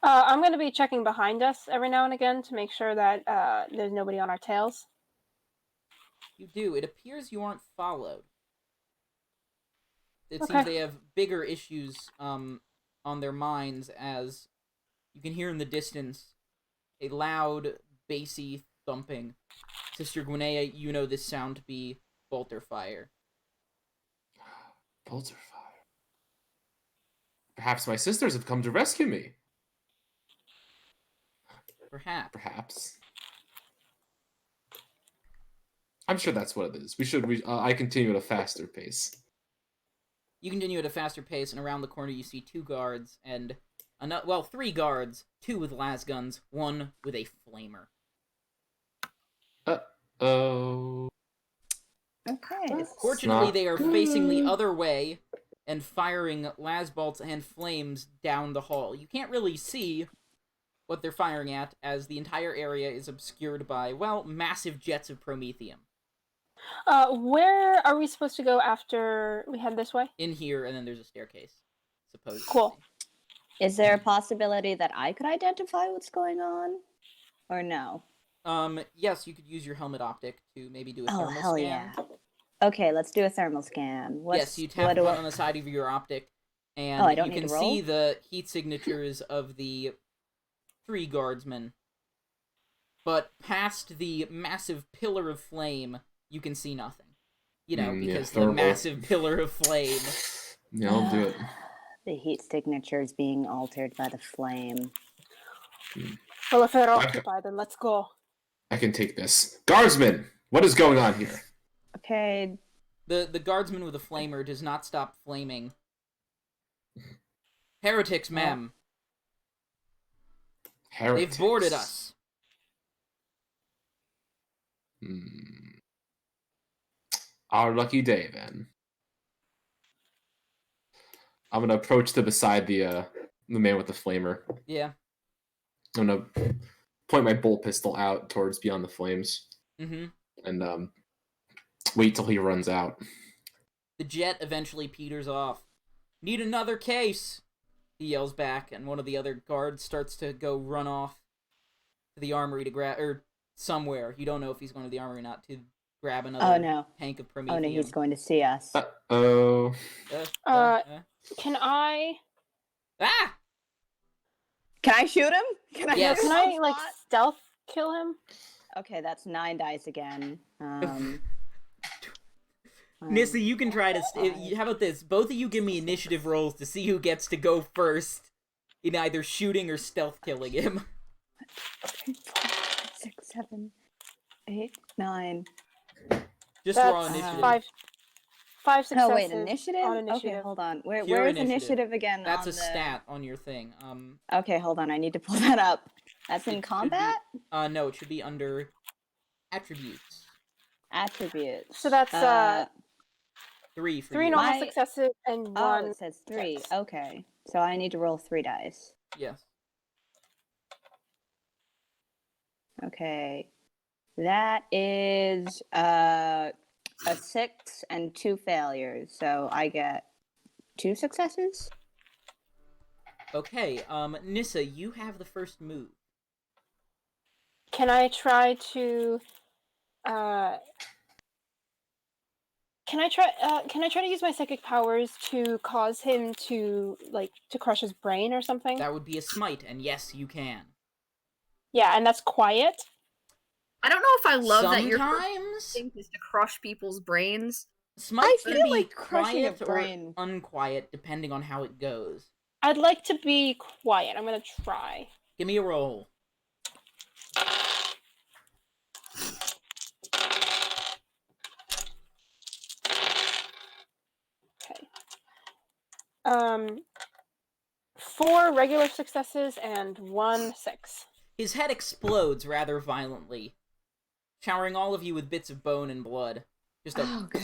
Speaker 5: I'm going to be checking behind us every now and again to make sure that there's nobody on our tails.
Speaker 1: You do. It appears you aren't followed. It
Speaker 5: Okay.
Speaker 1: seems they have bigger issues on their minds, as you can hear in the distance a loud, bassy thumping. Sister Gwinnea, you know this sound to be bolter fire.
Speaker 4: bolter fire. Perhaps my sisters have come to rescue me. Perhaps. I'm sure that's what it is. I continue at a faster pace.
Speaker 1: You continue at a faster pace, and around the corner you see two guards, and three guards, two with las guns, one with a flamer.
Speaker 4: Oh.
Speaker 2: Okay.
Speaker 1: Fortunately,
Speaker 4: not
Speaker 1: they are facing the other way and firing las bolts and flames down the hall. You can't really see what they're firing at, as the entire area is obscured by, massive jets of promethium.
Speaker 5: Where are we supposed to go after we head this way?
Speaker 1: In here, and then there's a staircase, supposedly.
Speaker 5: Cool.
Speaker 2: Is there a possibility that I could identify what's going on? Or no?
Speaker 1: Yes, you could use your helmet optic to maybe do a
Speaker 2: Oh,
Speaker 1: thermal
Speaker 2: hell
Speaker 1: scan.
Speaker 2: yeah. Okay, let's do a thermal scan.
Speaker 1: Yes, you tap the button on the side of your optic, and
Speaker 2: Oh, I don't
Speaker 1: you
Speaker 2: need
Speaker 1: can
Speaker 2: to roll?
Speaker 1: see the heat signatures of the three guardsmen. But past the massive pillar of flame, you can see nothing. Because the
Speaker 4: thermal.
Speaker 1: massive pillar of flame.
Speaker 4: Yeah, I'll do it.
Speaker 2: The heat signature is being altered by the flame.
Speaker 5: Well, if they're occupied, then let's go.
Speaker 4: I can take this. Guardsmen, what is going on here?
Speaker 2: Okay.
Speaker 1: The guardsman with the flamer does not stop flaming. Heretics, ma'am.
Speaker 4: Heretics.
Speaker 1: They've boarded us.
Speaker 4: Our lucky day, then. I'm gonna approach to beside the man with the flamer.
Speaker 1: Yeah.
Speaker 4: I'm gonna point my bolt pistol out towards beyond the flames.
Speaker 1: Mm-hmm.
Speaker 4: And wait till he runs out.
Speaker 1: The jet eventually peters off. Need another case, he yells back, and one of the other guards starts to go run off to the armory to grab, or somewhere. You don't know if he's going to the armory or not, to grab another tank of promethium.
Speaker 2: Oh no, he's going to see us.
Speaker 4: Uh-oh.
Speaker 5: Can I...
Speaker 1: Ah!
Speaker 2: Can I shoot him? Can I
Speaker 1: Yes.
Speaker 2: shoot him
Speaker 5: Can
Speaker 2: on
Speaker 5: I,
Speaker 2: spot?
Speaker 5: stealth kill him?
Speaker 2: Okay, that's 9 dice again.
Speaker 1: Nissa, you can try to... how about this? Both of you give me initiative rolls to see who gets to go first in either shooting or stealth killing him.
Speaker 2: 3, 4, 5, 6, 7, 8, 9.
Speaker 1: Just roll
Speaker 5: That's
Speaker 1: initiative.
Speaker 5: five successes.
Speaker 2: Oh wait, initiative?
Speaker 5: on initiative.
Speaker 2: Okay, hold on.
Speaker 1: Pure
Speaker 2: Where's
Speaker 1: initiative.
Speaker 2: initiative again?
Speaker 1: That's
Speaker 2: on
Speaker 1: a
Speaker 2: the...
Speaker 1: stat on your thing.
Speaker 2: Okay, hold on. I need to pull that up. That's
Speaker 1: It
Speaker 2: in
Speaker 1: should be-
Speaker 2: combat?
Speaker 1: no, it should be under attributes.
Speaker 2: Attributes.
Speaker 5: So that's
Speaker 1: 3 for
Speaker 5: 3
Speaker 1: you.
Speaker 5: normal
Speaker 2: My-
Speaker 5: successes and
Speaker 2: Oh,
Speaker 5: 1.
Speaker 2: it says 3.
Speaker 5: success.
Speaker 2: Okay. So I need to roll 3 dice.
Speaker 1: Yes.
Speaker 2: Okay. That is a 6 and 2 failures. So I get 2 successes?
Speaker 1: Okay, Nissa, you have the first move.
Speaker 5: Can I try to can I try to use my psychic powers to cause him to to crush his brain or something?
Speaker 1: That would be a smite, and yes, you can.
Speaker 5: Yeah, and that's quiet.
Speaker 3: I don't know if I love that your
Speaker 1: Sometimes
Speaker 3: thing is to crush people's brains.
Speaker 1: smite
Speaker 2: I
Speaker 1: can
Speaker 2: feel
Speaker 1: be
Speaker 2: like crushing a
Speaker 1: quiet or
Speaker 2: brain-
Speaker 1: unquiet, depending on how it goes.
Speaker 5: I'd like to be quiet. I'm gonna try.
Speaker 1: Give me a roll.
Speaker 5: Okay. 4 regular successes and 1 6.
Speaker 1: His head explodes rather violently, showering all of you with bits of bone and blood. Just a
Speaker 2: Oh, God.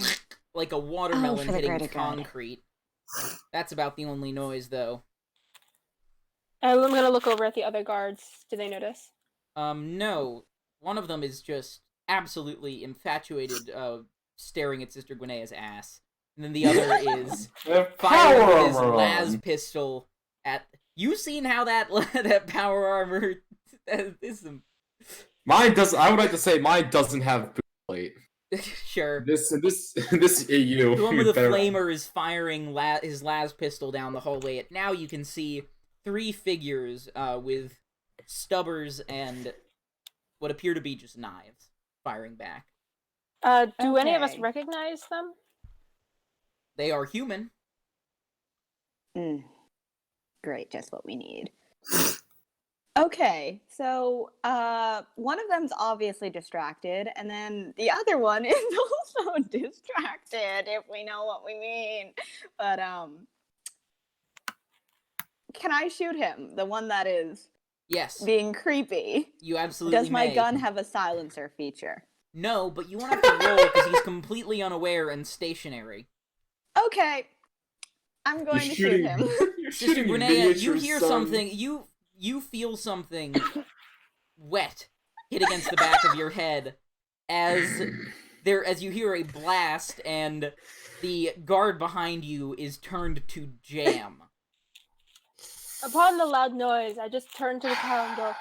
Speaker 1: like a watermelon
Speaker 2: for the
Speaker 1: hitting
Speaker 2: greater good.
Speaker 1: concrete. That's about the only noise, though.
Speaker 5: I'm gonna look over at the other guards. Do they notice?
Speaker 1: No. One of them is just absolutely infatuated, staring at Sister Gwinea's ass. And then the other is firing his las pistol at... You seen how that that power armor... this is...
Speaker 4: Mine does. I would like to say mine doesn't have boot plate.
Speaker 1: Sure.
Speaker 4: This EU.
Speaker 1: The one with the flamer is firing his las pistol down the hallway. Now you can see 3 figures with stubbers and what appear to be just knives firing back.
Speaker 5: Do any of us
Speaker 2: Okay.
Speaker 5: recognize them?
Speaker 1: They are human.
Speaker 2: Great, just what we need. Okay, so one of them's obviously distracted, and then the other one is also distracted, if we know what we mean. But can I shoot him? The one that is
Speaker 1: Yes,
Speaker 2: being creepy.
Speaker 1: you absolutely
Speaker 2: Does my
Speaker 1: may.
Speaker 2: gun have a silencer feature?
Speaker 1: No, but you won't have to roll because he's completely unaware and stationary.
Speaker 2: Okay, I'm going to shoot him.
Speaker 4: You're
Speaker 1: Sister
Speaker 4: shooting
Speaker 1: Gwinnea,
Speaker 4: miniature
Speaker 1: you hear
Speaker 4: son.
Speaker 1: something. You feel something wet hit against the back of your head as you hear a blast and the guard behind you is turned to jam.
Speaker 5: Upon the loud noise, I just turn to the crowd and go,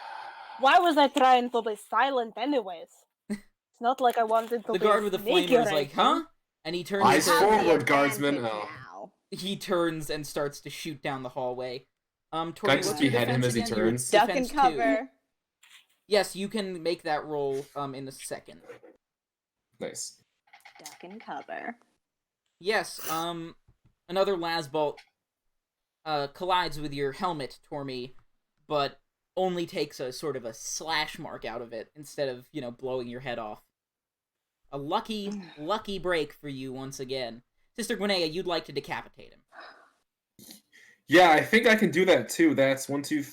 Speaker 5: "Why was I trying to be silent anyways? It's not like I wanted to
Speaker 1: The
Speaker 5: be
Speaker 1: guard with the
Speaker 5: sneaky
Speaker 1: flamer
Speaker 5: or
Speaker 1: is like,
Speaker 5: anything."
Speaker 1: huh? And he turns
Speaker 4: Eyes
Speaker 1: to-
Speaker 4: forward, guardsman. Oh.
Speaker 2: Now.
Speaker 1: he turns and starts to shoot down the hallway. Tori,
Speaker 4: Can I just
Speaker 1: what's your
Speaker 4: behead him
Speaker 1: defense
Speaker 4: as he
Speaker 1: again? Your
Speaker 4: turns?
Speaker 2: Duck
Speaker 1: defense
Speaker 2: and
Speaker 1: 2.
Speaker 2: cover.
Speaker 1: Yes, you can make that roll in a second.
Speaker 4: Nice.
Speaker 2: Duck and cover.
Speaker 1: Yes, another lasbolt collides with your helmet, Tormy, but only takes a sort of a slash mark out of it instead of, blowing your head off. A lucky break for you once again. Sister Gwinnea, you'd like to decapitate him.
Speaker 4: Yeah, I think I can do that too. That's 1, 2,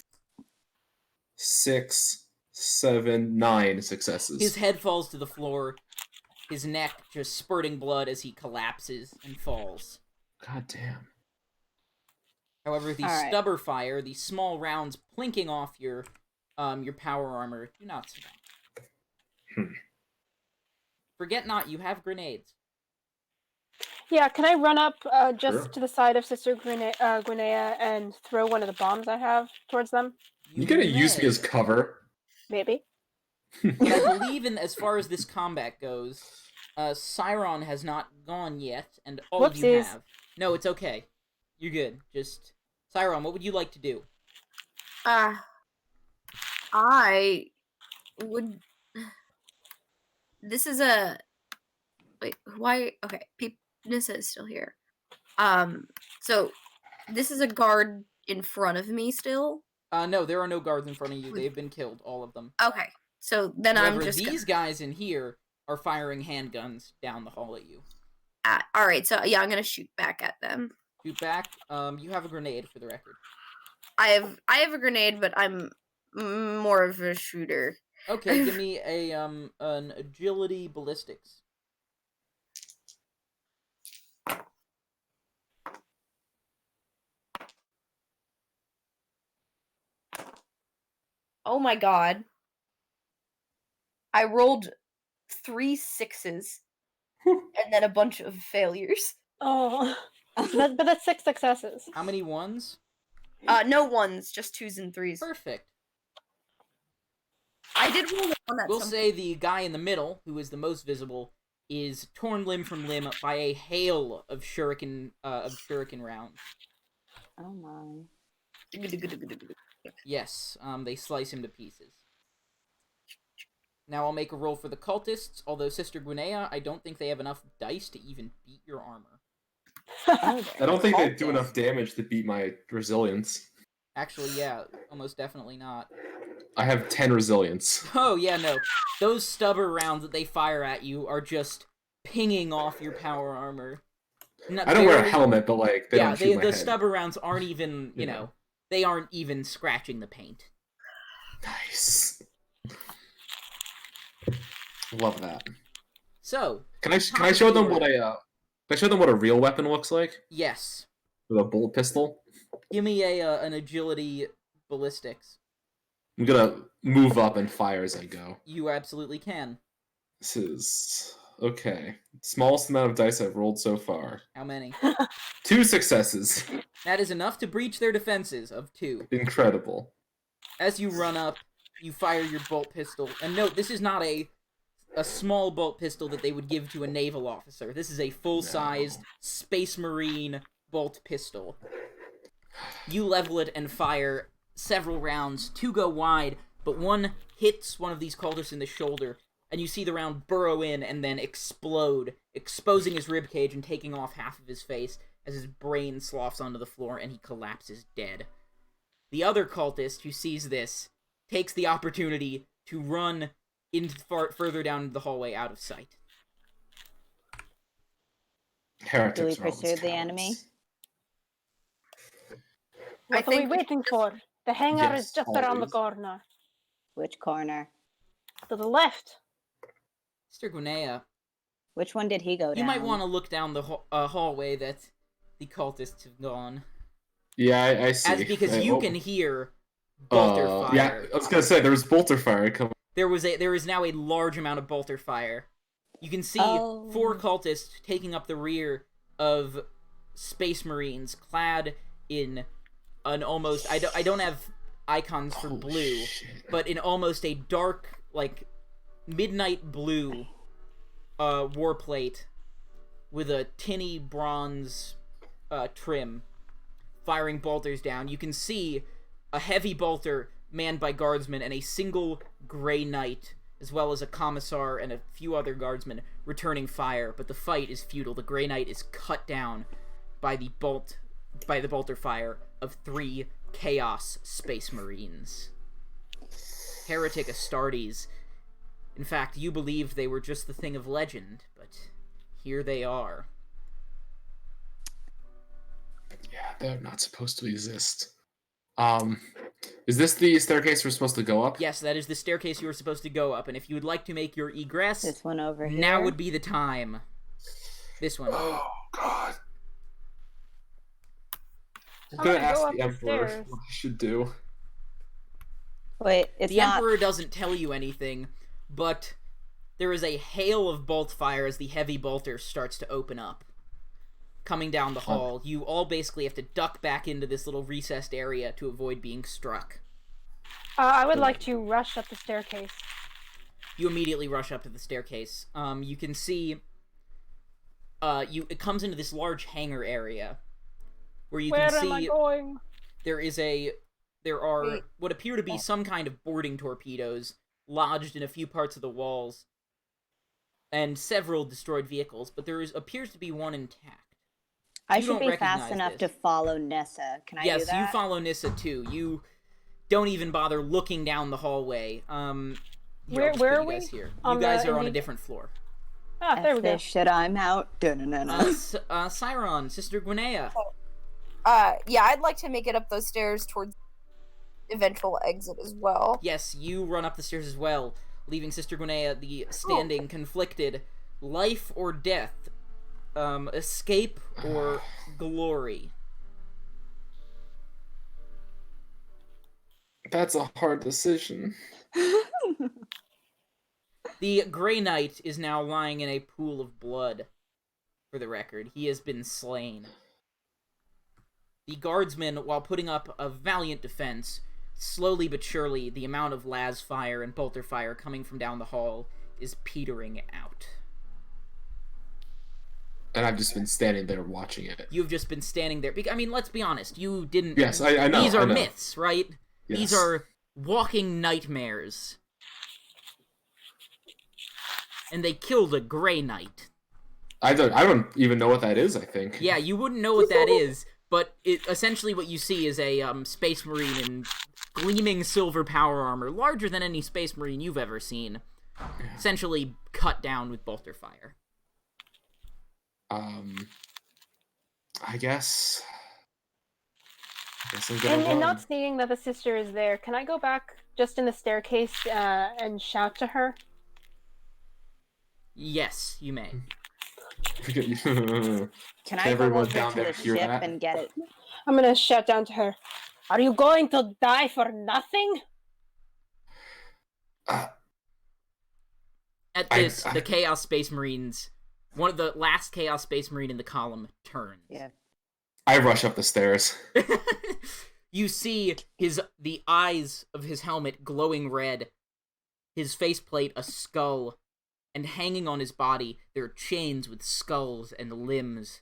Speaker 4: 6, 7, 9 successes.
Speaker 1: His head falls to the floor, his neck just spurting blood as he collapses and falls.
Speaker 4: God damn.
Speaker 1: However, the
Speaker 2: All right.
Speaker 1: stubber fire, the small rounds plinking off your power armor, do not survive. Forget not, you have grenades.
Speaker 5: Yeah, can I run up just
Speaker 4: Sure.
Speaker 5: to the side of Sister Gwinnea and throw one of the bombs I have towards them?
Speaker 4: You gonna use me
Speaker 1: may.
Speaker 4: as cover?
Speaker 5: Maybe.
Speaker 1: But I believe as far as this combat goes, Cyron has not gone yet, and all of you
Speaker 5: Whoopsies.
Speaker 1: have. No, it's okay. You're good. Just, Cyron, what would you like to do?
Speaker 3: I would. This is a. Wait, why? Okay, Nissa is still here. So this is a guard in front of me still.
Speaker 1: No, there are no guards in front of you. They've been killed, all of them.
Speaker 3: Okay. So then
Speaker 1: However,
Speaker 3: I'm just
Speaker 1: these guys in here are firing handguns down the hall at you.
Speaker 3: all right. So yeah, I'm gonna shoot back at them.
Speaker 1: Shoot back. You have a grenade for the record.
Speaker 3: I have a grenade, but I'm more of a shooter.
Speaker 1: Okay, give me a an agility ballistics.
Speaker 3: Oh my god. I rolled 3 6s and then a bunch of failures.
Speaker 5: Oh, but that's 6 successes.
Speaker 1: How many ones?
Speaker 3: No 1s, just 2s and 3s.
Speaker 1: Perfect.
Speaker 3: I did roll one at
Speaker 1: We'll
Speaker 3: some
Speaker 1: say the guy in the middle, who is the most visible, is torn limb from limb by a hail of shuriken rounds.
Speaker 2: Oh my.
Speaker 1: Yes, they slice him to pieces. Now I'll make a roll for the cultists, although Sister Guinea, I don't think they have enough dice to even beat your armor.
Speaker 4: I don't think they do enough damage to beat my resilience.
Speaker 1: Actually, yeah, almost definitely not.
Speaker 4: I have 10 resilience.
Speaker 1: Oh, yeah, no. Those stubber rounds that they fire at you are just pinging off your power armor.
Speaker 4: I don't wear a helmet, but like, they don't shoot my
Speaker 1: the
Speaker 4: head.
Speaker 1: stubber rounds aren't even, you know, they aren't even scratching the paint.
Speaker 4: Nice. Love that.
Speaker 1: So,
Speaker 4: Can I show them what a real weapon looks like?
Speaker 1: yes.
Speaker 4: With a bolt pistol?
Speaker 1: Give me an agility ballistics.
Speaker 4: I'm gonna move up and fire as I go.
Speaker 1: You absolutely can.
Speaker 4: This is... okay. Smallest amount of dice I've rolled so far.
Speaker 1: How many?
Speaker 4: 2 successes.
Speaker 1: That is enough to breach their defenses of 2.
Speaker 4: Incredible.
Speaker 1: As you run up, you fire your bolt pistol. And note, this is not a small bolt pistol that they would give to a naval officer. This is a full-sized Space Marine bolt pistol. You level it and fire several rounds. 2 go wide, but one hits one of these cultists in the shoulder, and you see the round burrow in and then explode, exposing his ribcage and taking off half of his face as his brain sloughs onto the floor and he collapses dead. The other cultist who sees this takes the opportunity to run further down the hallway out of sight.
Speaker 2: Do we pursue the enemy?
Speaker 5: What are we waiting for? The hangar is just around the
Speaker 4: always.
Speaker 5: corner.
Speaker 2: Which corner?
Speaker 5: To the left.
Speaker 1: Mr. Guinea,
Speaker 2: Which one did he go down?
Speaker 1: you might want to look down the hallway that the cultists have gone.
Speaker 4: Yeah, I see.
Speaker 1: As because you can hear bolter fire.
Speaker 4: Yeah, I was gonna say, there was bolter fire coming.
Speaker 1: There is now a large amount of bolter fire. You can see 4 cultists taking up the rear of Space Marines clad in an almost... I don't have icons for blue, but in almost a dark, like, midnight blue warplate with a tinny bronze trim firing bolters down. You can see a heavy bolter manned by guardsmen and a single Grey Knight, as well as a commissar and a few other guardsmen returning fire, but the fight is futile. The Grey Knight is cut down by the bolter fire of 3 Chaos Space Marines. Heretic Astartes. In fact, you believed they were just the thing of legend, but here they are.
Speaker 4: Yeah, they're not supposed to exist. Is this the staircase we're supposed to go up?
Speaker 1: Yes, that is the staircase you are supposed to go up, and if you would like to make your egress,
Speaker 2: This one over here.
Speaker 1: now would be the time. This one.
Speaker 4: Oh, God. I'm
Speaker 5: I'm
Speaker 4: gonna
Speaker 5: gonna
Speaker 4: ask
Speaker 5: go
Speaker 4: the
Speaker 5: up the
Speaker 4: Emperor
Speaker 5: stairs.
Speaker 4: what I should do.
Speaker 2: Wait, it's
Speaker 1: The
Speaker 2: not.
Speaker 1: Emperor doesn't tell you anything, but there is a hail of bolt fire as the heavy bolter starts to open up. Coming down the hall, you all basically have to duck back into this little recessed area to avoid being struck.
Speaker 5: I would like to rush up the staircase.
Speaker 1: You immediately rush up to the staircase. You can see, it comes into this large hangar area, where you
Speaker 5: Where
Speaker 1: can
Speaker 5: am I
Speaker 1: see
Speaker 5: going?
Speaker 1: there are what appear to be some kind of boarding torpedoes lodged in a few parts of the walls, and several destroyed vehicles, but appears to be one intact.
Speaker 2: I
Speaker 1: You
Speaker 2: should
Speaker 1: don't
Speaker 2: be fast
Speaker 1: recognize
Speaker 2: enough
Speaker 1: this.
Speaker 2: to follow Nessa. Can I do
Speaker 1: Yes,
Speaker 2: that?
Speaker 1: you follow Nissa too. You don't even bother looking down the hallway. Here, I'll just
Speaker 5: Where
Speaker 1: put
Speaker 5: are
Speaker 1: you guys
Speaker 5: we?
Speaker 1: here. You
Speaker 5: On
Speaker 1: guys
Speaker 5: the-
Speaker 1: are on a
Speaker 5: indeed-
Speaker 1: different floor.
Speaker 5: Ah, there we go.
Speaker 2: Shit, I'm out. Dun-dun-dun-dun.
Speaker 1: Cyron, Sister Gwinnea.
Speaker 3: Yeah, I'd like to make it up those stairs towards eventual exit as well.
Speaker 1: Yes, you run up the stairs as well, leaving Sister Gwinnea standing conflicted. Life or death? Escape or glory?
Speaker 4: That's a hard decision.
Speaker 1: The Grey Knight is now lying in a pool of blood, for the record. He has been slain. The guardsmen, while putting up a valiant defense, slowly but surely, the amount of las fire and bolter fire coming from down the hall is petering out.
Speaker 4: And I've just been standing there watching it.
Speaker 1: You've just been standing there. I mean, let's be honest. You didn't...
Speaker 4: Yes, I know.
Speaker 1: These are
Speaker 4: I know.
Speaker 1: myths, right?
Speaker 4: Yes.
Speaker 1: These are walking nightmares. And they killed a Grey Knight.
Speaker 4: I don't even know what that is, I think.
Speaker 1: Yeah, you wouldn't know what that is, but essentially what you see is a space marine in gleaming silver power armor, larger than any space marine you've ever seen, essentially cut down with bolter fire.
Speaker 4: I guess I'm gonna
Speaker 5: And
Speaker 4: run.
Speaker 5: not seeing that the sister is there, can I go back just in the staircase and shout to her?
Speaker 1: Yes, you may.
Speaker 2: Can I go
Speaker 4: everyone
Speaker 2: over
Speaker 4: down
Speaker 2: to
Speaker 4: there
Speaker 2: the
Speaker 4: hear
Speaker 2: ship
Speaker 4: that?
Speaker 2: and get it?
Speaker 5: I'm gonna shout down to her. Are you going to die for nothing?
Speaker 1: At this, the Chaos Space Marines, one of the last Chaos Space Marine in the column, turns.
Speaker 2: Yeah.
Speaker 4: I rush up the stairs.
Speaker 1: You see the eyes of his helmet glowing red, his faceplate a skull, and hanging on his body there are chains with skulls and limbs,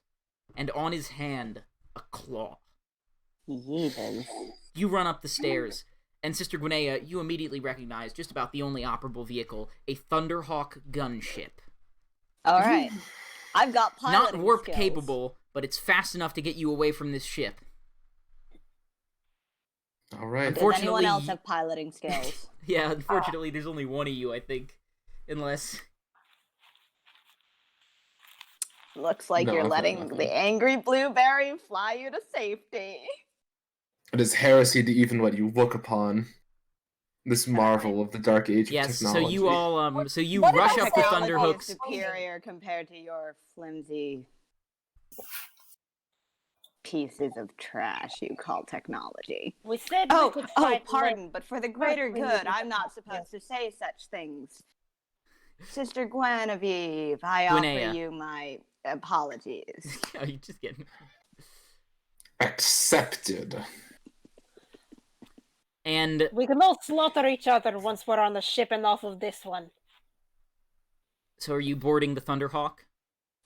Speaker 1: and on his hand a claw.
Speaker 2: Yeetus.
Speaker 1: You run up the stairs, and Sister Gwinnea, you immediately recognize just about the only operable vehicle, a Thunderhawk gunship.
Speaker 2: All right. I've got piloting
Speaker 1: Not warp
Speaker 2: skills.
Speaker 1: capable, but it's fast enough to get you away from this ship.
Speaker 4: All right.
Speaker 2: Does anyone
Speaker 1: Unfortunately,
Speaker 2: else have piloting skills?
Speaker 1: Yeah, unfortunately, there's only one of you, I think. Unless...
Speaker 2: Looks like
Speaker 4: No,
Speaker 2: you're
Speaker 4: I've got
Speaker 2: letting
Speaker 4: nothing.
Speaker 2: the angry blueberry fly you to safety.
Speaker 4: It is heresy to even let you look upon this marvel of the dark age of
Speaker 1: Yes, so
Speaker 4: technology.
Speaker 1: you all, so you
Speaker 5: What
Speaker 1: rush
Speaker 5: about
Speaker 1: up the
Speaker 2: Technology is
Speaker 1: Thunderhooks.
Speaker 2: superior compared to your flimsy pieces of trash you call technology.
Speaker 5: We said
Speaker 2: Oh,
Speaker 5: we could fight
Speaker 2: pardon, but for the greater
Speaker 5: please,
Speaker 2: good,
Speaker 5: please.
Speaker 2: I'm not supposed to say such things. Sister Guinevere, I
Speaker 1: Gwinnea.
Speaker 2: offer you my apologies.
Speaker 1: Oh, you just getting...
Speaker 4: Accepted.
Speaker 1: And
Speaker 5: We can all slaughter each other once we're on the ship and off of this one.
Speaker 1: so are you boarding the Thunderhawk?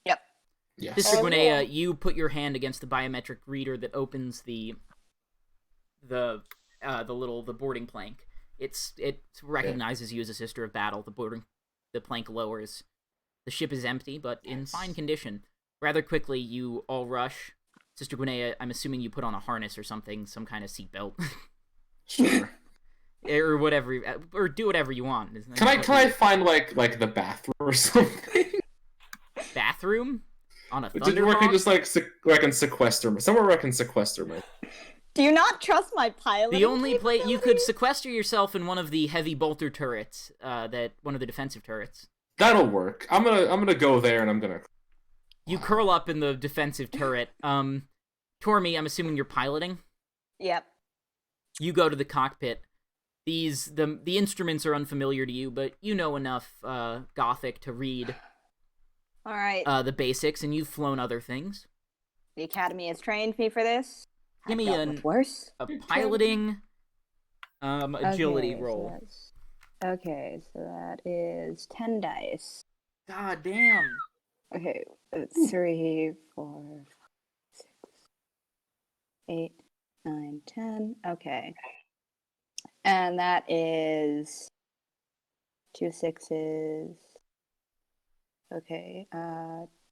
Speaker 2: Yep.
Speaker 4: Yes.
Speaker 1: Sister
Speaker 5: Oh,
Speaker 1: Gwinnea,
Speaker 5: yeah.
Speaker 1: you put your hand against the biometric reader that opens the boarding plank. It recognizes you as a sister of battle. The plank lowers. The ship is empty, but in fine condition. Rather quickly, you all rush. Sister Gwinnea, I'm assuming you put on a harness or something, some kind of seatbelt,
Speaker 4: Sure.
Speaker 1: or whatever, or do whatever you want.
Speaker 4: Can I find like the bathroom or something?
Speaker 1: Bathroom on a
Speaker 4: Where I can
Speaker 1: Thunderhawk?
Speaker 4: just where I can sequester somewhere where I can sequester my.
Speaker 2: Do you not trust my piloting
Speaker 1: The only place you could
Speaker 2: capabilities?
Speaker 1: sequester yourself in one of the heavy bolter turrets, one of the defensive turrets.
Speaker 4: That'll work. I'm gonna go there and I'm gonna.
Speaker 1: You curl up in the defensive turret. Tormy, I'm assuming you're piloting.
Speaker 2: Yep.
Speaker 1: You go to the cockpit. The instruments are unfamiliar to you, but you know enough Gothic to read
Speaker 2: All right.
Speaker 1: the basics, and you've flown other things.
Speaker 2: The Academy has trained me for this.
Speaker 1: Give
Speaker 2: I've
Speaker 1: me
Speaker 2: dealt
Speaker 1: an-
Speaker 2: with worse.
Speaker 1: A piloting agility roll.
Speaker 2: Okay, so that is 10 dice.
Speaker 1: God damn.
Speaker 2: Okay, it's 3, 4, 5, 6, 8, 9, 10. Okay. And that is 2 6s. Okay,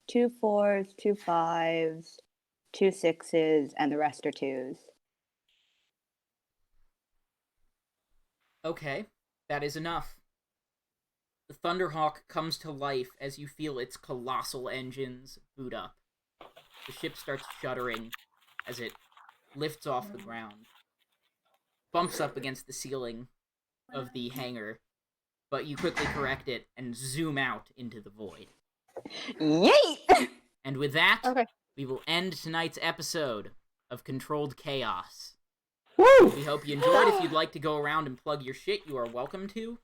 Speaker 2: 2 4s, 2 5s, 2 6s, and the rest are 2s.
Speaker 1: Okay, that is enough. The Thunderhawk comes to life as you feel its colossal engines boot up. The ship starts shuddering as it lifts off the ground, bumps up against the ceiling of the hangar, but you quickly correct it and zoom out into the void.
Speaker 2: Yay!
Speaker 1: And with that,
Speaker 5: Okay.
Speaker 1: we will end tonight's episode of Controlled Chaos.
Speaker 4: Woo!
Speaker 1: We hope you enjoyed. If you'd like to go around and plug your shit, you are welcome to.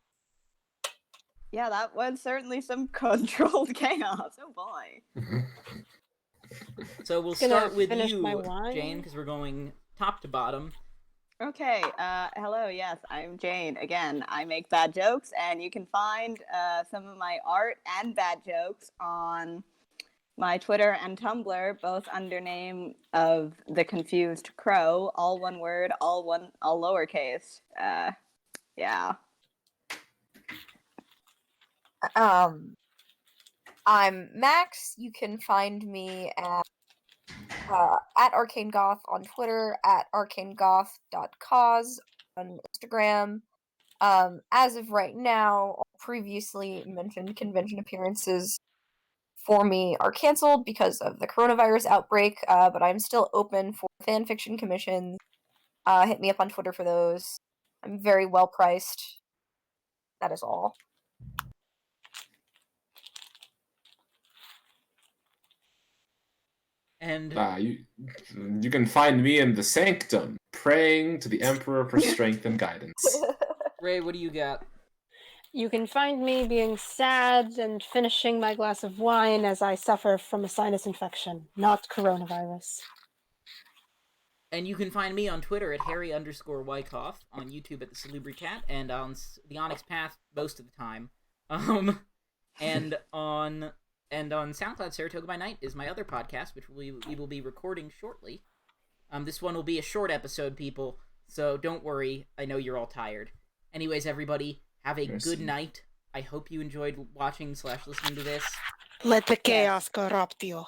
Speaker 2: Yeah, that was certainly some controlled chaos. Oh boy.
Speaker 1: So we'll
Speaker 5: Gonna
Speaker 1: start with
Speaker 5: finish
Speaker 1: you,
Speaker 5: my wine.
Speaker 1: Jane, because we're going top to bottom.
Speaker 2: Okay, hello, yes, I'm Jane. Again, I make bad jokes, and you can find some of my art and bad jokes on my Twitter and Tumblr, both under name of The Confused Crow, all one word, all lowercase. Yeah.
Speaker 3: I'm Max. You can find me at Arcane Goth on Twitter, at arcanegoth.cause on Instagram. As of right now, all previously mentioned convention appearances for me are canceled because of the coronavirus outbreak, but I'm still open for fanfiction commissions. Hit me up on Twitter for those. I'm very well priced. That is all.
Speaker 1: And
Speaker 4: You can find me in the Sanctum, praying to the Emperor for strength and guidance.
Speaker 1: Ray, what do you got?
Speaker 5: You can find me being sad and finishing my glass of wine as I suffer from a sinus infection, not coronavirus.
Speaker 1: And you can find me on Twitter at Harry_Wyckoff, on YouTube at the Salubri Cat, and on the Onyx Path most of the time. And on SoundCloud, Saratoga by Night is my other podcast, which we will be recording shortly. This one will be a short episode, people, so don't worry. I know you're all tired. Anyways, everybody, have a good night. I hope you enjoyed watching/listening to this.
Speaker 5: Let the chaos corrupt you.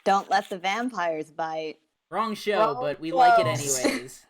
Speaker 2: Don't let the vampires bite.
Speaker 1: Wrong show, but we like it anyways.